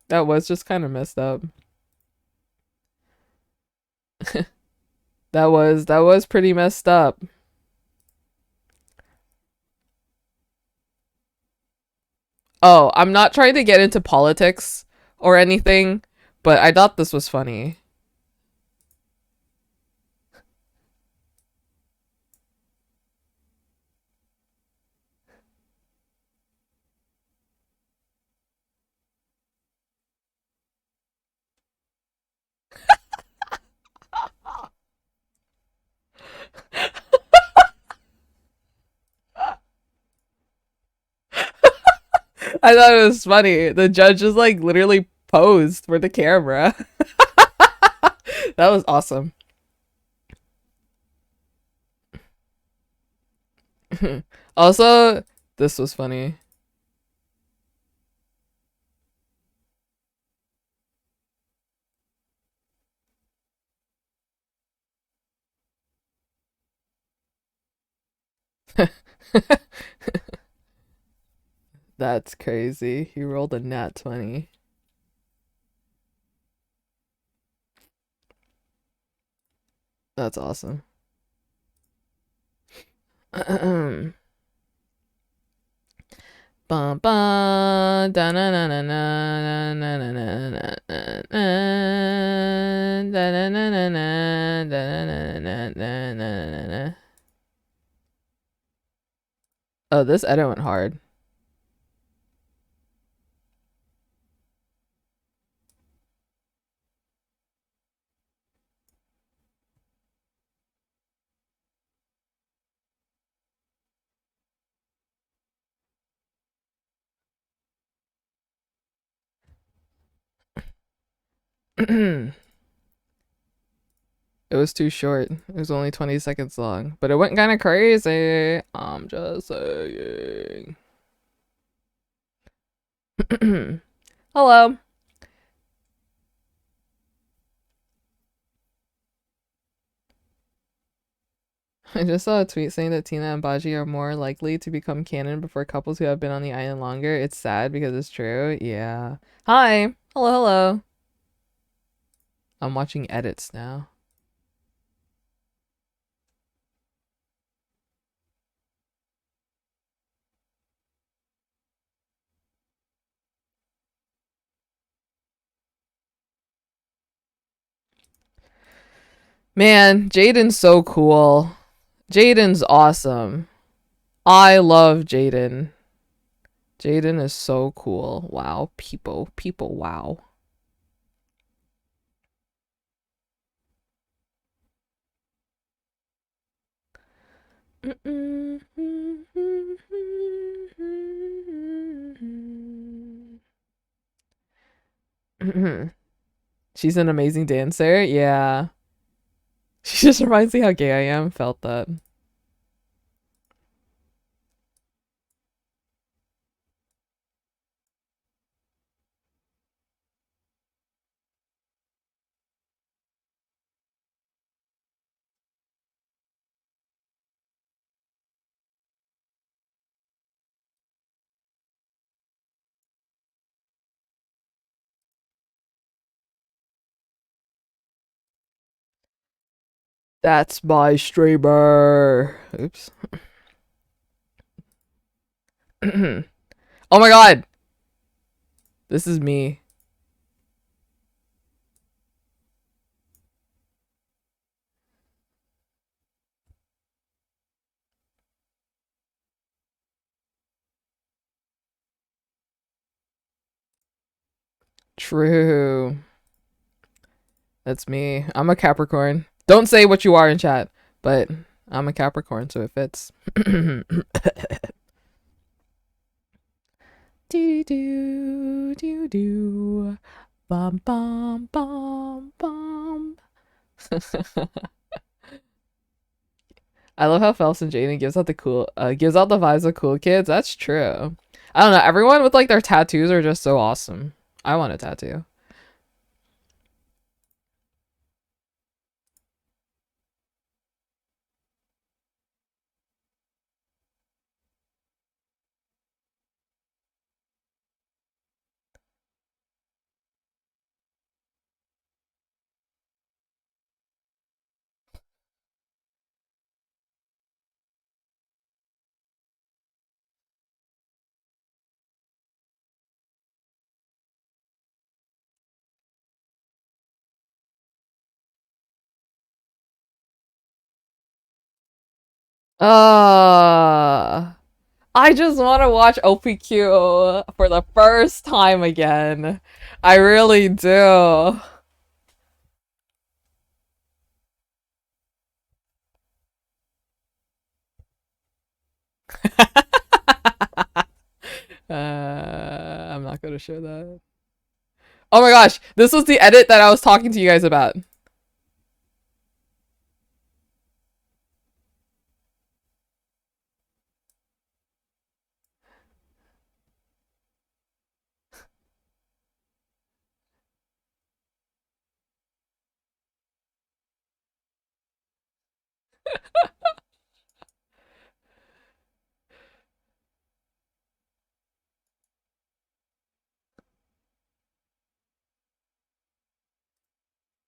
that was just kind of messed up. That was pretty messed up. Oh, I'm not trying to get into politics or anything, but I thought this was funny. I thought it was funny. The judge just like literally posed for the camera. That was awesome. Also, this was funny. That's crazy. He rolled a nat 20. That's awesome. Bum bum da na na na na na na na na da na na na na da na na na na na. Oh, this edit went hard. It was too short. It was only 20 seconds long, but it went kind of crazy. I'm just saying. Hello. I just saw a tweet saying that Tina and Baji are more likely to become canon before couples who have been on the island longer. It's sad because it's true. Yeah. Hi. Hello, hello. I'm watching edits now. Man, Jaden's so cool. Jaden's awesome. I love Jaden. Jaden is so cool. Wow, people, wow. She's an amazing dancer. Yeah. She just reminds me how gay I am. Felt that. That's my streamer. Oops. Oh my god. This is me. True. That's me. I'm a Capricorn. Don't say what you are in chat, but I'm a Capricorn, so it fits. Do do do do. Bum bum bum bum. I love how Phelps and Jaden gives out the vibes of cool kids. That's true. I don't know. Everyone with like their tattoos are just so awesome. I want a tattoo. I just want to watch OPQ for the first time again. I really do. I'm not gonna show that. Oh my gosh, this was the edit that I was talking to you guys about.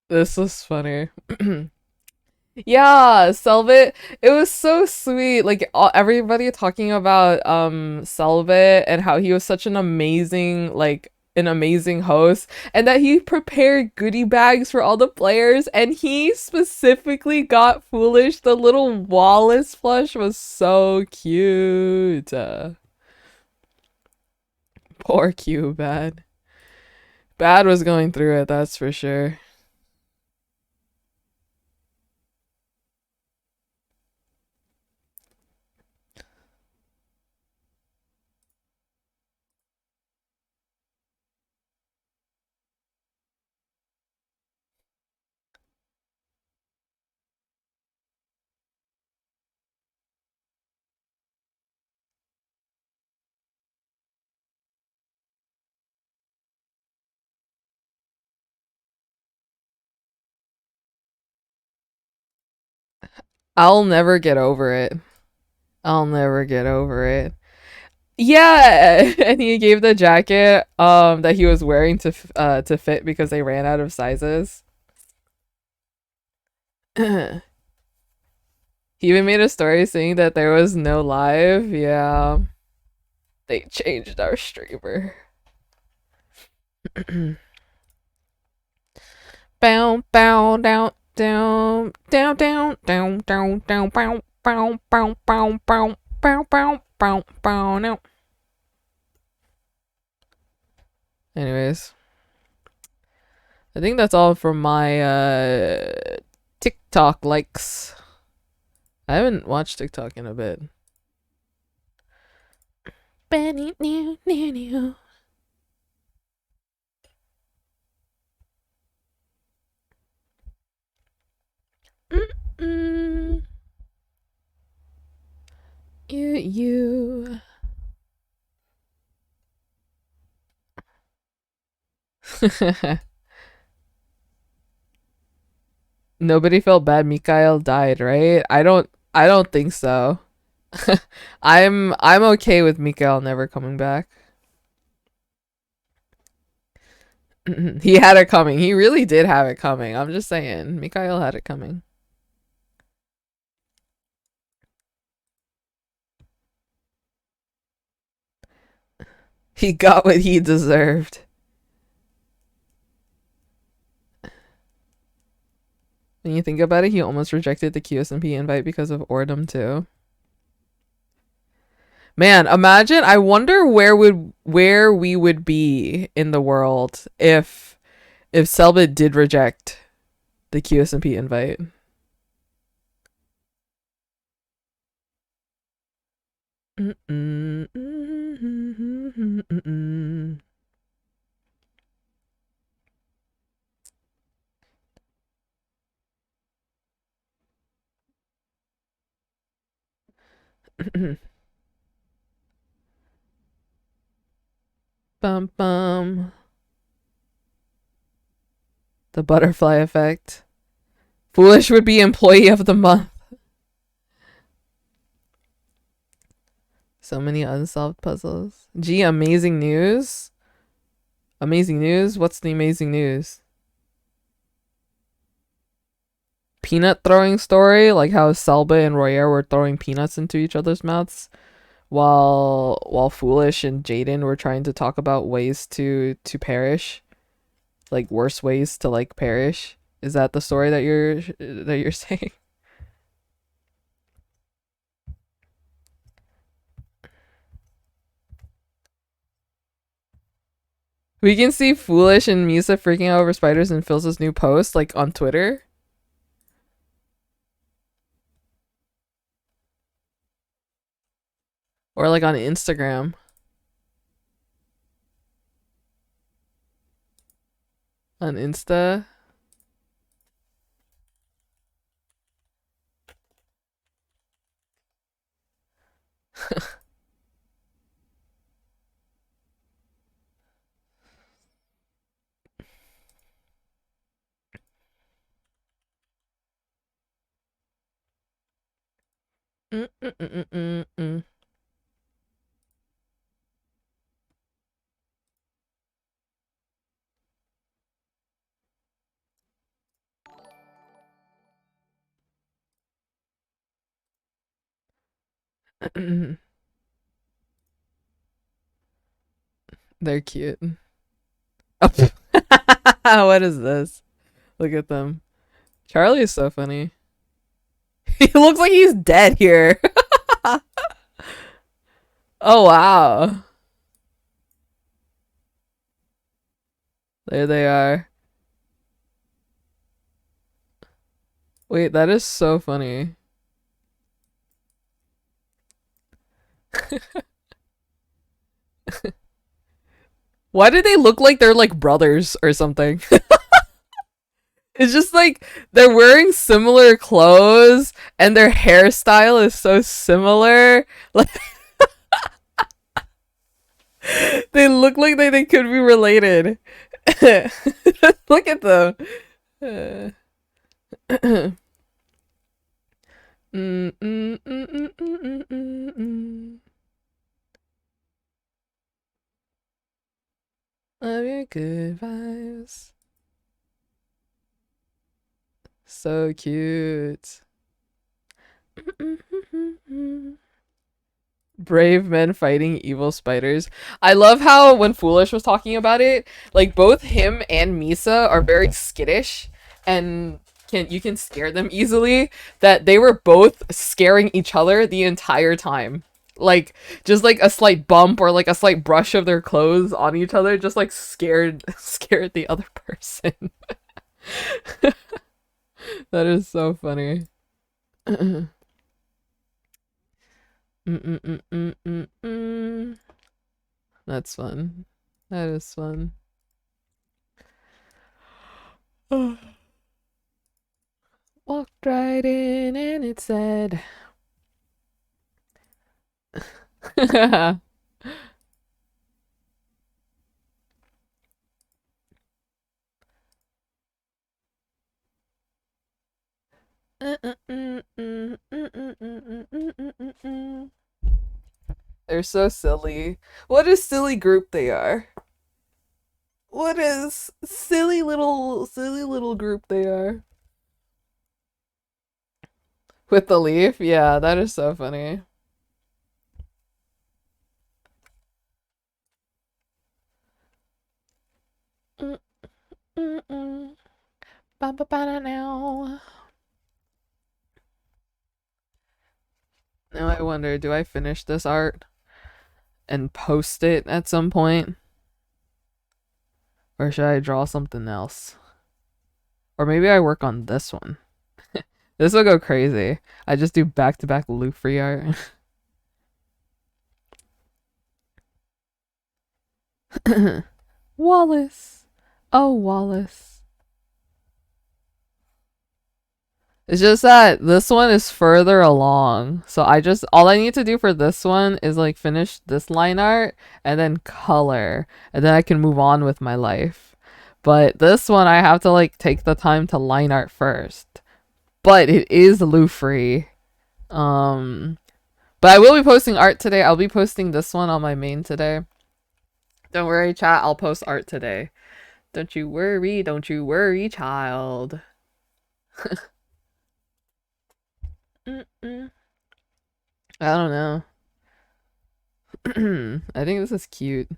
This was funny. Yeah, Selvit. It was so sweet. Like everybody talking about Selvit and how he was such an amazing host and that he prepared goodie bags for all the players and he specifically got Foolish. The little Wallace plush was so cute. Poor Q Bad. Bad was going through it, that's for sure. I'll never get over it. I'll never get over it. Yeah, and he gave the jacket that he was wearing to fit because they ran out of sizes. He even made a story saying that there was no live. Yeah, they changed our streamer. Bow bow down down down down down down down bow bow bow bow bow bow bow bow bow now. Anyways, I think that's all from my TikTok likes. I haven't watched TikTok in a bit. You. Nobody felt bad Mikhail died, right? I don't think so. I'm okay with Mikhail never coming back. He had it coming. He really did have it coming. I'm just saying. Mikhail had it coming. He got what he deserved. When you think about it, he almost rejected the QSMP invite because of Ordom too. Man, imagine. I wonder where we would be in the world if Selbit did reject the QSMP invite. Bum bum. The butterfly effect. Foolish would be employee of the month. So many unsolved puzzles. Gee, amazing news. Amazing news? What's the amazing news? Peanut throwing story? Like how Selba and Royer were throwing peanuts into each other's mouths while Foolish and Jaden were trying to talk about ways to perish. Like worse ways to like perish. Is that the story that you're saying? We can see Foolish and Misa freaking out over spiders in Phil's new post, like on Twitter. Or like on Instagram. On Insta. Mm-mm-mm-mm-mm. They're cute. What is this? Look at them. Charlie is so funny. He looks like he's dead here. Oh wow. There they are. Wait, that is so funny. Why do they look like they're like brothers or something? It's just like they're wearing similar clothes and their hairstyle is so similar. Like they look like they could be related. Look at them. Love your good vibes. So cute. Brave men fighting evil spiders. I love how when Foolish was talking about it, like both him and Misa are very skittish and you can scare them easily. That they were both scaring each other the entire time. Like just like a slight bump or like a slight brush of their clothes on each other, just like scared the other person. That is so funny. Mm-mm-mm-mm-mm-mm. That's fun. That is fun. Walked right in and it said. They're so silly. What a silly group they are. What is silly little group they are. With the leaf? Yeah, that is so funny. Now. Now I wonder, do I finish this art? and post it at some point? Or should I draw something else? Or maybe I work on this one. This will go crazy. I just do back-to-back loop free art. Wallace. Oh, Wallace. It's just that this one is further along. So all I need to do for this one is like finish this line art and then color. And then I can move on with my life. But this one I have to like take the time to line art first. But it is loop free. But I will be posting art today. I'll be posting this one on my main today. Don't worry, chat. I'll post art today. Don't you worry, child. I don't know. I think this is cute.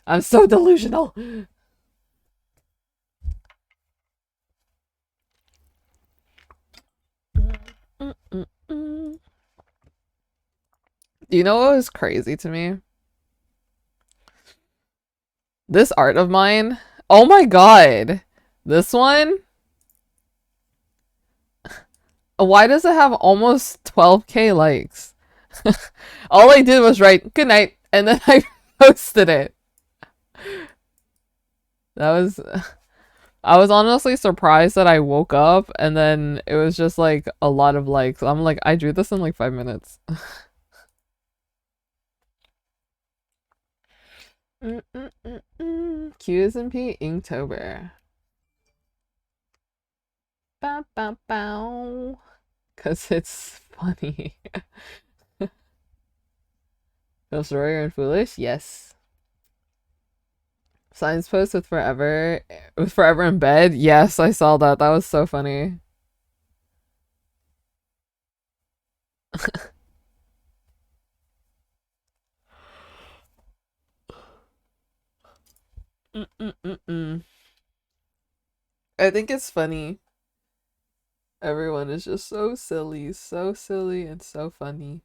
I'm so delusional. You know what was crazy to me? This art of mine. Oh my god. This one? Why does it have almost 12k likes? All I did was write good night and then I posted it. I was honestly surprised that I woke up and then it was just like a lot of likes. I'm like, I drew this in like 5 minutes. QSMP Inktober. Bow, bow, bow. Cause it's funny. Feels Royer and Foolish? Yes. Science post with Forever in bed? Yes, I saw that. That was so funny. I think it's funny. Everyone is just so silly and so funny.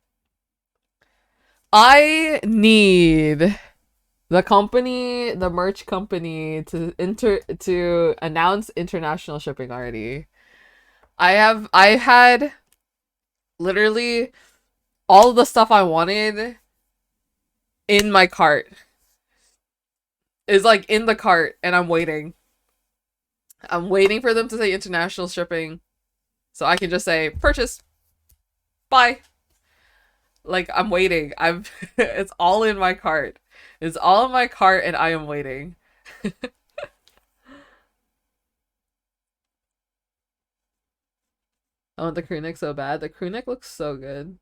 I need the merch company to announce international shipping already. I had literally all the stuff I wanted in my cart. Is like in the cart and I'm waiting. I'm waiting for them to say international shipping so I can just say purchase. Bye. Like I'm waiting. It's all in my cart. It's all in my cart and I am waiting. I want the crew neck so bad. The crew neck looks so good.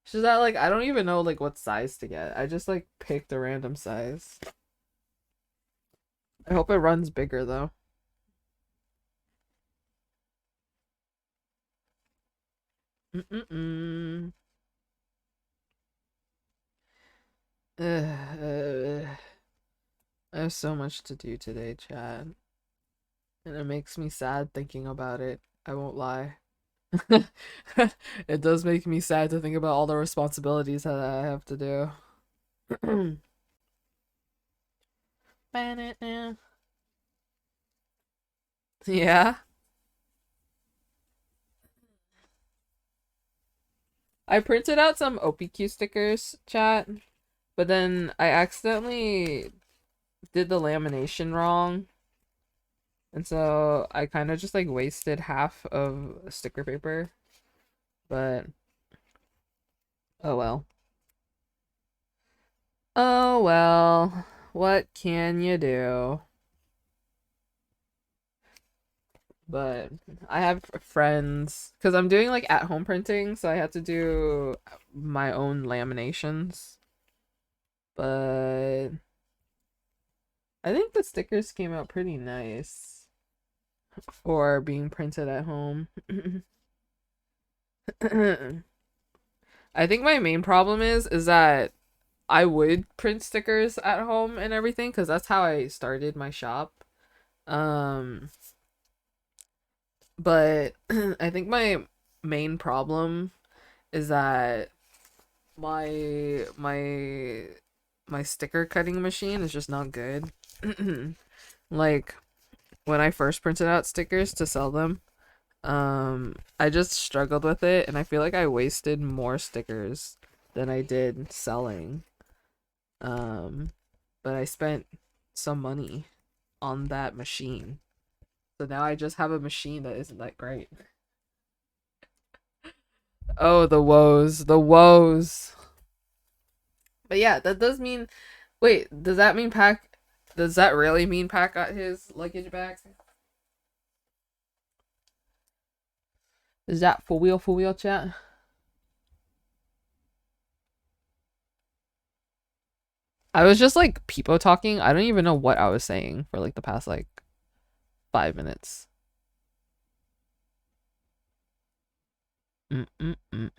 It's just that like I don't even know like what size to get. I just like picked a random size. I hope it runs bigger though. I have so much to do today, Chad. And it makes me sad thinking about it. I won't lie. It does make me sad to think about all the responsibilities that I have to do. Yeah. I printed out some OPQ stickers, chat, but then I accidentally did the lamination wrong. And so I kind of just like wasted half of sticker paper. But oh well. Oh well. What can you do? But I have friends because I'm doing like at home printing, so I have to do my own laminations. But I think the stickers came out pretty nice for being printed at home. I think my main problem is that I would print stickers at home and everything because that's how I started my shop. But I think my main problem is that My sticker cutting machine is just not good. Like when I first printed out stickers to sell them, I just struggled with it and I feel like I wasted more stickers than I did selling. Um, but I spent some money on that machine. So now I just have a machine that isn't that great. Oh, the woes, the woes. But yeah, that does mean. Wait, does that mean Pac? Does that really mean Pac got his luggage back? Is that for real, chat? I was just like peepo talking. I don't even know what I was saying for like the past like 5 minutes. Mm-mm-mm.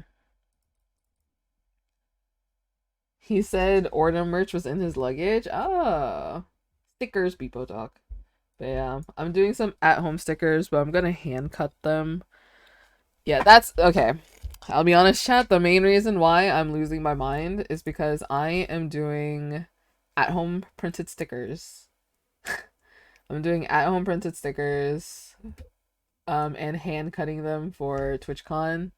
He said order merch was in his luggage. Ah, stickers, peepo talk. But yeah, I'm doing some at-home stickers, but I'm gonna hand cut them. Yeah, that's okay. I'll be honest, chat. The main reason why I'm losing my mind is because I am doing at-home printed stickers. I'm doing at-home printed stickers, and hand cutting them for TwitchCon.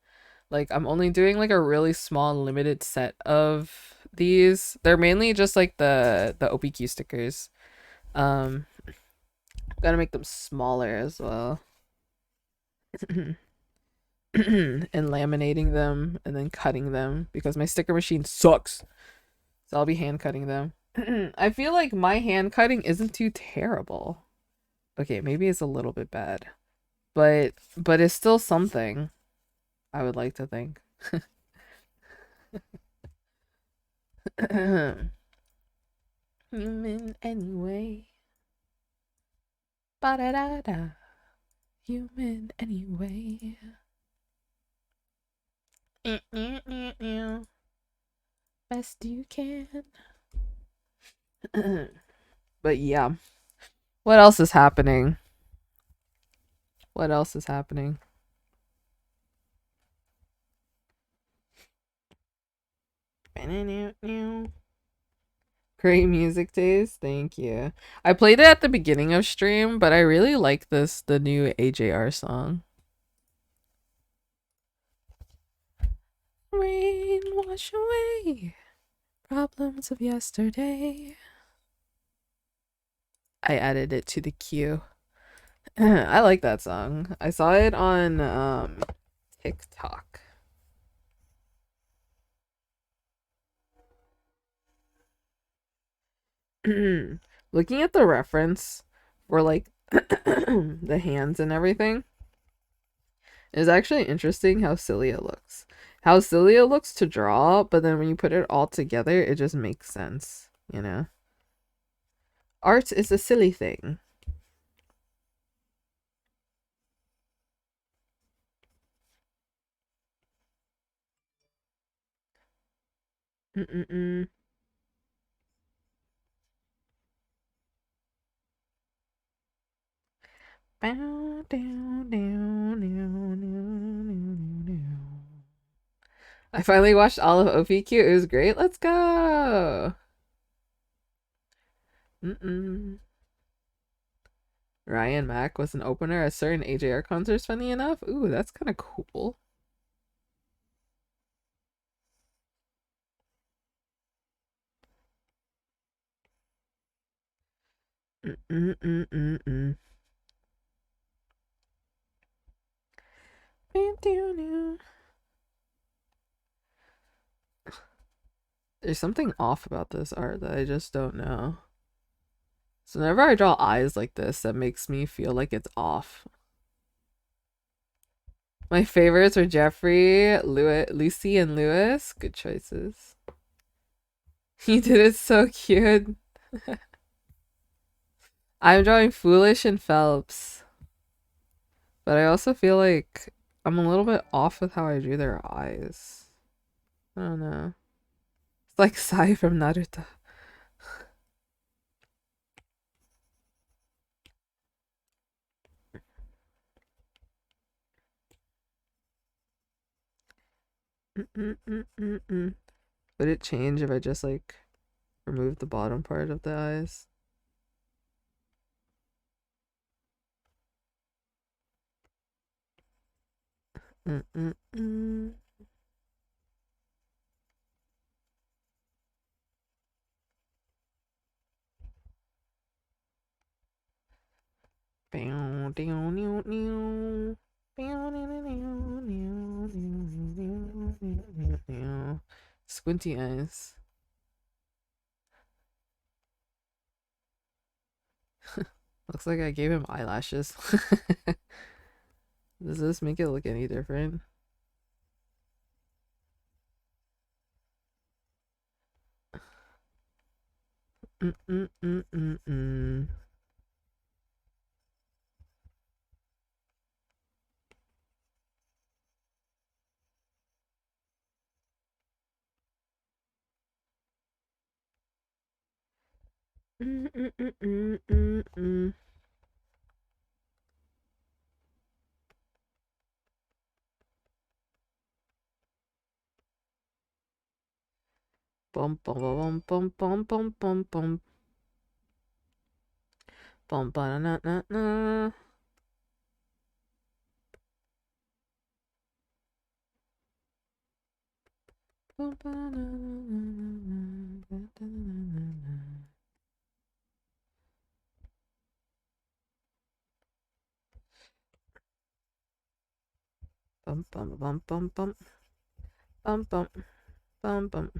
Like I'm only doing like a really small limited set of these. They're mainly just like the OPQ stickers. Um, Gotta make them smaller as well. And laminating them and then cutting them because my sticker machine sucks. So I'll be hand cutting them. I feel like my hand cutting isn't too terrible. Okay, maybe it's a little bit bad. But it's still something, I would like to think. Human anyway. Ba da da da. Human anyway. Best you can. But yeah. What else is happening? What else is happening? Great music taste. Thank you. I played it at the beginning of stream, but I really like the new AJR song. Rain wash away problems of yesterday. I added it to the queue. I like that song. I saw it on TikTok. Looking at the reference for like the hands and everything, it's actually interesting how silly it looks. How silly it looks to draw, but then when you put it all together, it just makes sense, you know? Art is a silly thing. Mm-mm-mm. Bow down, down, down, down, down. I finally watched all of OPQ. It was great. Let's go. Mm-mm. Ryan Mack was an opener at certain AJR concerts, funny enough. Ooh, that's kind of cool. Mm-mm-mm-mm-mm. There's something off about this art that I just don't know. So whenever I draw eyes like this, that makes me feel like it's off. My favorites are Jeffrey, Lucy, and Lewis. Good choices. He did it so cute. I'm drawing Foolish and Felps. But I also feel like I'm a little bit off with how I drew their eyes. I don't know. It's like Sai from Naruto. Mm-mm-mm-mm-mm. Would it change if I just like remove the bottom part of the eyes? Mm-mm-mm. Squinty eyes. Looks like I gave him eyelashes. Does this make it look any different? Mm-mm-mm-mm-mm. Mm-mm-mm-mm-mm. Bum bum bum bum bum bum bum bum bum ba na na na. Bum ba na na na. Bum bum bum bum bum bum bum bum bum.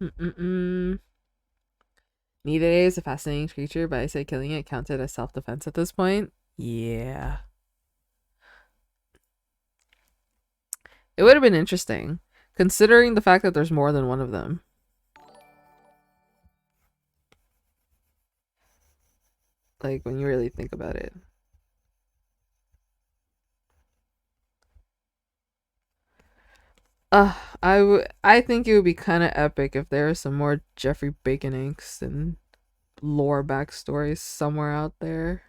Mm-mm-mm. Neither is a fascinating creature, but I say killing it counted as self-defense at this point. Yeah. It would have been interesting, considering the fact that there's more than one of them. Like, when you really think about it. I think it would be kind of epic if there was some more Jeffrey Bacon inks and lore backstories somewhere out there.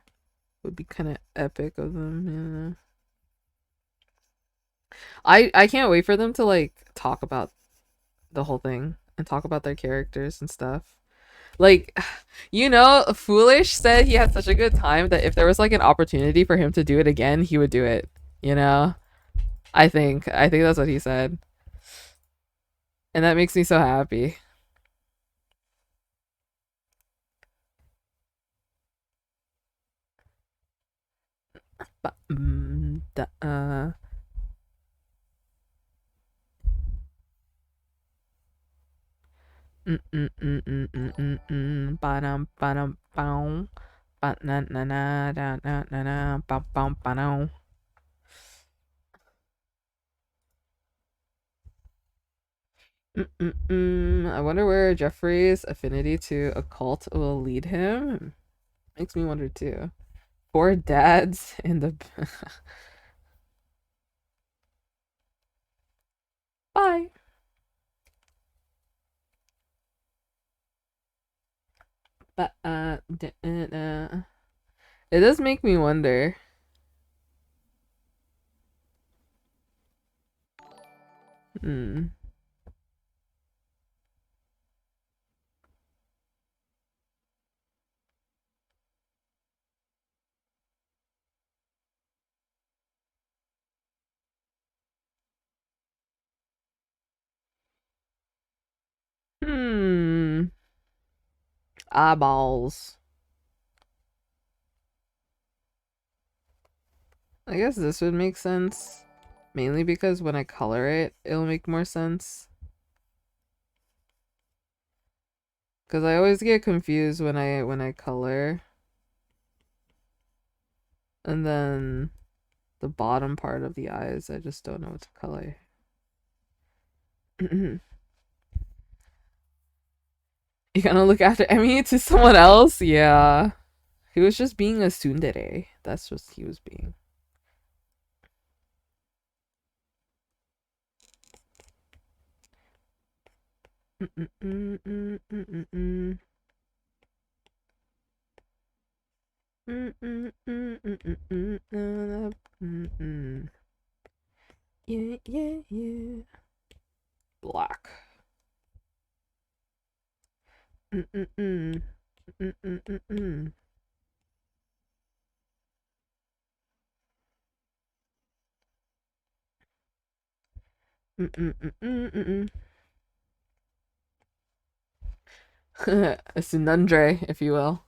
Would be kind of epic of them, yeah. I can't wait for them to like talk about the whole thing and talk about their characters and stuff. Like, Foolish said he had such a good time that if there was like an opportunity for him to do it again, he would do it. You know, I think that's what he said, and that makes me so happy. But, mm mm mm mm mm mm mm ba-dum ba-dum bow ba na na na da na na na ba bum ba no. I wonder where Jeffrey's affinity to a cult will lead him. Makes me wonder too. Four dads in the bye. But it does make me wonder. Hmm. Hmm. Eyeballs. I guess this would make sense. Mainly because when I color it, it'll make more sense. Because I always get confused when I color. And then the bottom part of the eyes, I just don't know what to color. You gonna look after Emmy to someone else? Yeah. He was just being a tsundere. That's what he was being. Yeah, yeah, yeah. Black. Mm-mm-mm. Mm-mm-mm-mm. Mm-mm-mm-mm-mm. A Sunundre, if you will.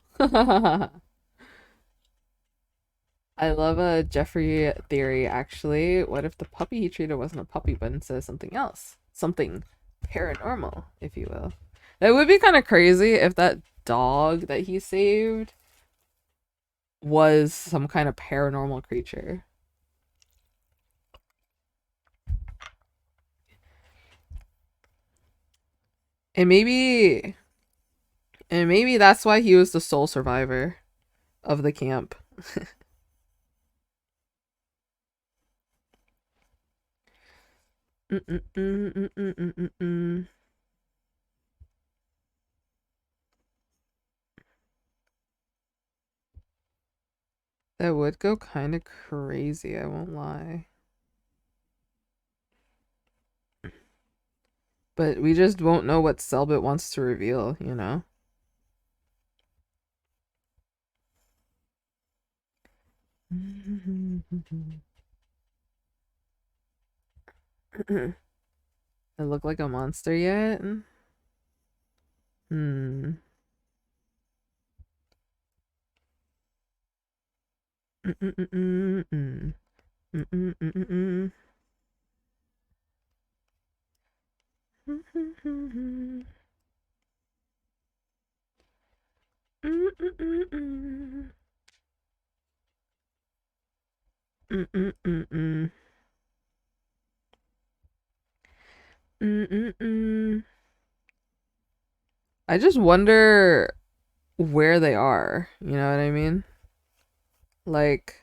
I love a Jeffrey theory, actually. What if the puppy he treated wasn't a puppy, but instead something else? Something paranormal, if you will. That would be kind of crazy if that dog that he saved was some kind of paranormal creature. And maybe that's why he was the sole survivor of the camp. Mm-mm-mm-mm-mm-mm-mm. That would go kind of crazy, I won't lie. But we just won't know what Selbit wants to reveal, you know? It look like a monster yet? Hmm. Mm-mm-mm-mm. Mm-mm-mm-mm. Mm-mm-mm-mm. Mm-mm-mm-mm. Mm-mm-mm. I just wonder where they are. You know what I mean? Like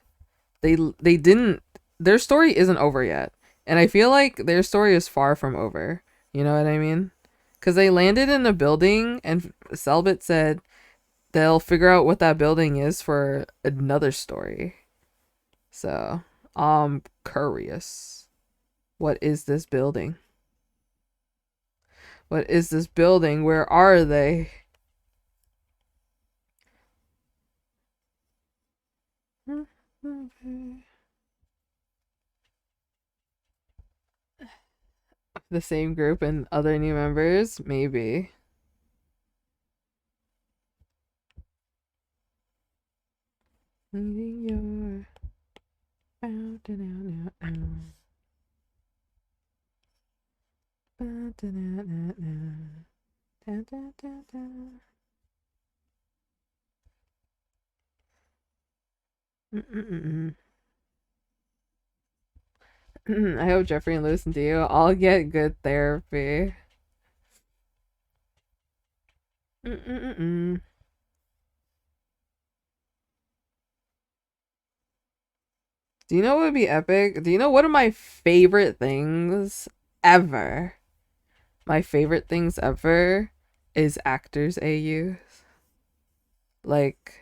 they didn't their story isn't over yet. And I feel like their story is far from over. You know what I mean? Cuz they landed in a building and Selbit said they'll figure out what that building is for another story. So, I'm curious. What is this building? What is this building? Where are they? The same group and other new members? Maybe. Leading your out and out out. I hope Jeffrey and Lewis and Dio all get good therapy. Mm-mm-mm. Do you know what would be epic? Do you know one of my favorite things ever? My favorite things ever is actors AUs. Like,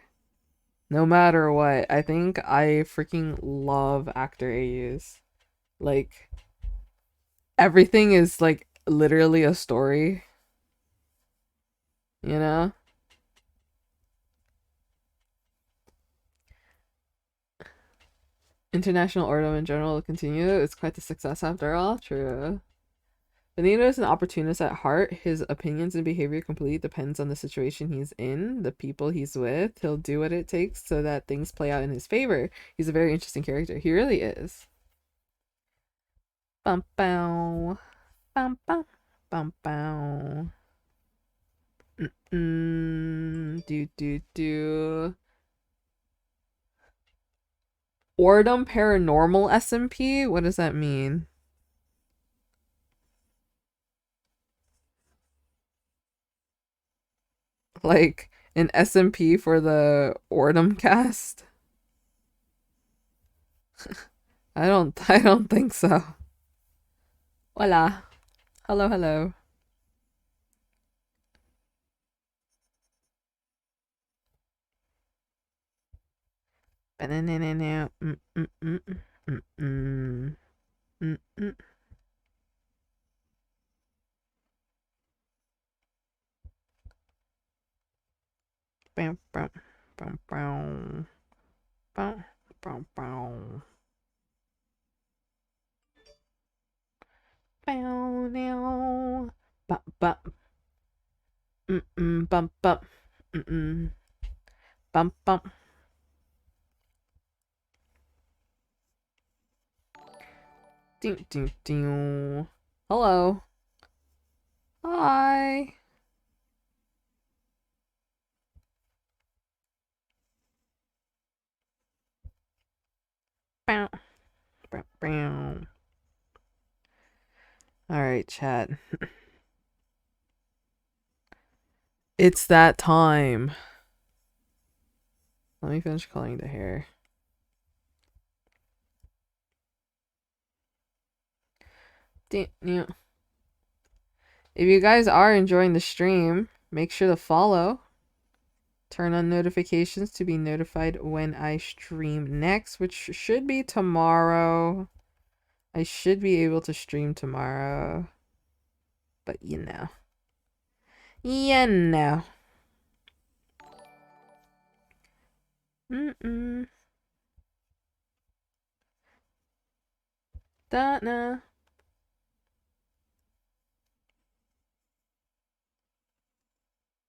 no matter what, I think I freaking love actor AUs. Like, everything is like literally a story, you know? International Ordo in general will continue. It's quite the success after all. True. Benito is an opportunist at heart. His opinions and behavior completely depends on the situation he's in, the people he's with. He'll do what it takes so that things play out in his favor. He's a very interesting character. He really is. Bum bow. Bum bum. Bum bow. Do do do. Ordum Paranormal SMP? What does that mean? Like an SMP for the Ordum cast? I don't think so. Hola. Hello, hello. Banana. Bam, bam, bam, bam, bam, bam, bam. Bow now. Bum, bum. Bum, bum. Bum, bum. Ding, ding, ding. Hello. Hi. Bow, bow, bow. All right, chat. It's that time. Let me finish coloring the hair. If you guys are enjoying the stream, make sure to follow. Turn on notifications to be notified when I stream next, which should be tomorrow. I should be able to stream tomorrow. But you know. You know. Don't know.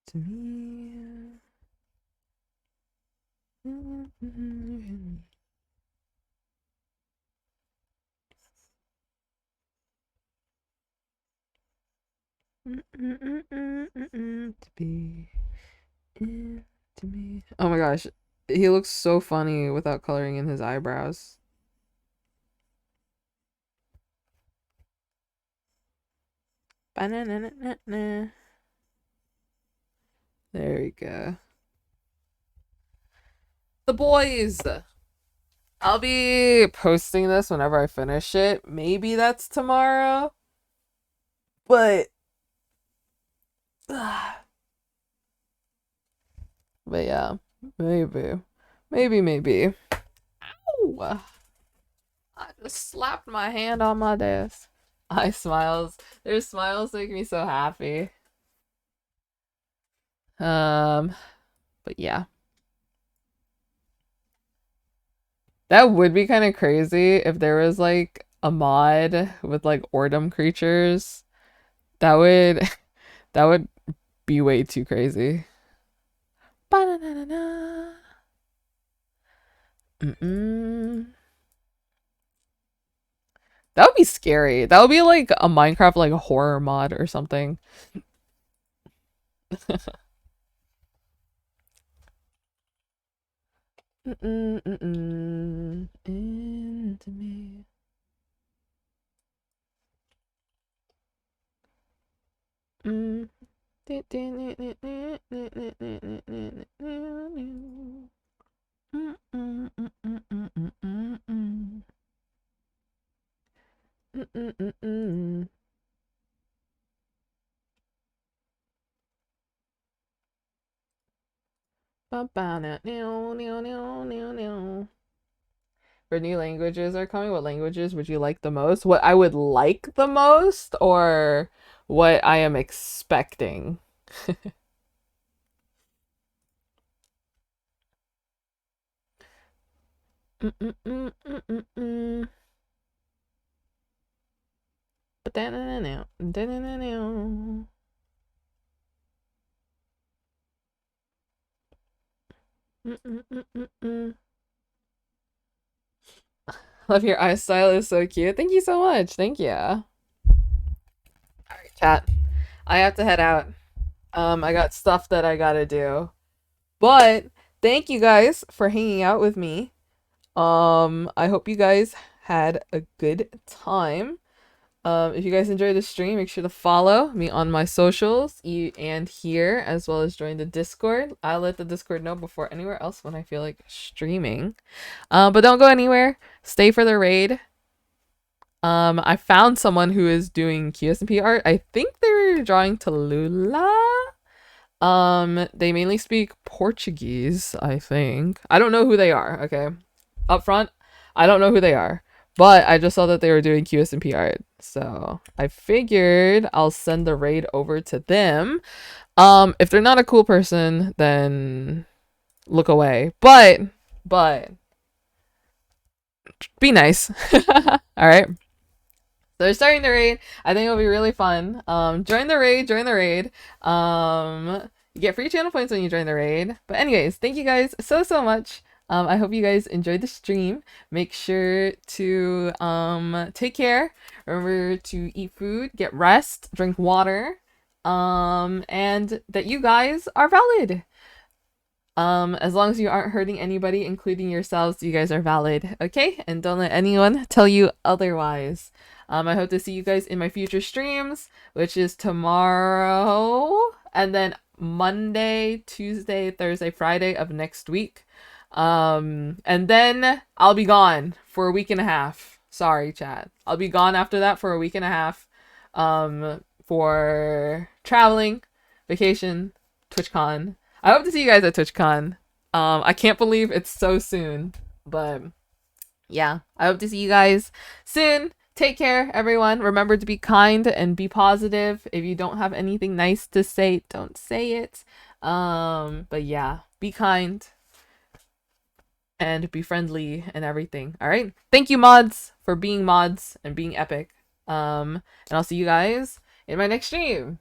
To me. To be into me. Oh my gosh. He looks so funny without coloring in his eyebrows. There we go. The boys. I'll be posting this whenever I finish it. Maybe that's tomorrow. But yeah, maybe. Maybe. Ow! I just slapped my hand on my desk. Eye smiles. Their smiles make me so happy. But yeah. That would be kind of crazy if there was like a mod with like Ordom creatures. That would that would be way too crazy. Ba-na-na-na-na. That would be scary. That would be like a Minecraft like a horror mod or something. Into me. For new languages are coming, what languages would you like the most? What I would like the most, or what I am expecting? Love your eye style, is so cute. Thank you so much. Thank you. Alright, chat. I have to head out. I got stuff that I gotta do. But thank you guys for hanging out with me. I hope you guys had a good time. If you guys enjoyed the stream, make sure to follow me on my socials and here, as well as join the Discord. I'll let the Discord know before anywhere else when I feel like streaming. But don't go anywhere. Stay for the raid. I found someone who is doing QSMP art. I think they're drawing Tallulah. They mainly speak Portuguese, I think. I don't know who they are, okay? Up front, I don't know who they are. But I just saw that they were doing QSMP art. So I figured I'll send the raid over to them. If they're not a cool person, then look away. But be nice. All right. So they're starting the raid. I think it'll be really fun. Join the raid, join the raid. You get free channel points when you join the raid. But anyways, thank you guys so much. I hope you guys enjoyed the stream. Make sure to take care. Remember to eat food, get rest, drink water. And that you guys are valid. As long as you aren't hurting anybody, including yourselves, you guys are valid, okay? And don't let anyone tell you otherwise. I hope to see you guys in my future streams, which is tomorrow, and then Monday, Tuesday, Thursday, Friday of next week. And then I'll be gone for a week and a half. Sorry, chat. I'll be gone after that for a week and a half. For traveling, vacation, TwitchCon. I hope to see you guys at TwitchCon. I can't believe it's so soon, but yeah, I hope to see you guys soon. Take care, everyone. Remember to be kind and be positive. If you don't have anything nice to say, don't say it. But yeah, be kind and be friendly and everything. All right. Thank you, mods, for being mods and being epic. And I'll see you guys in my next stream.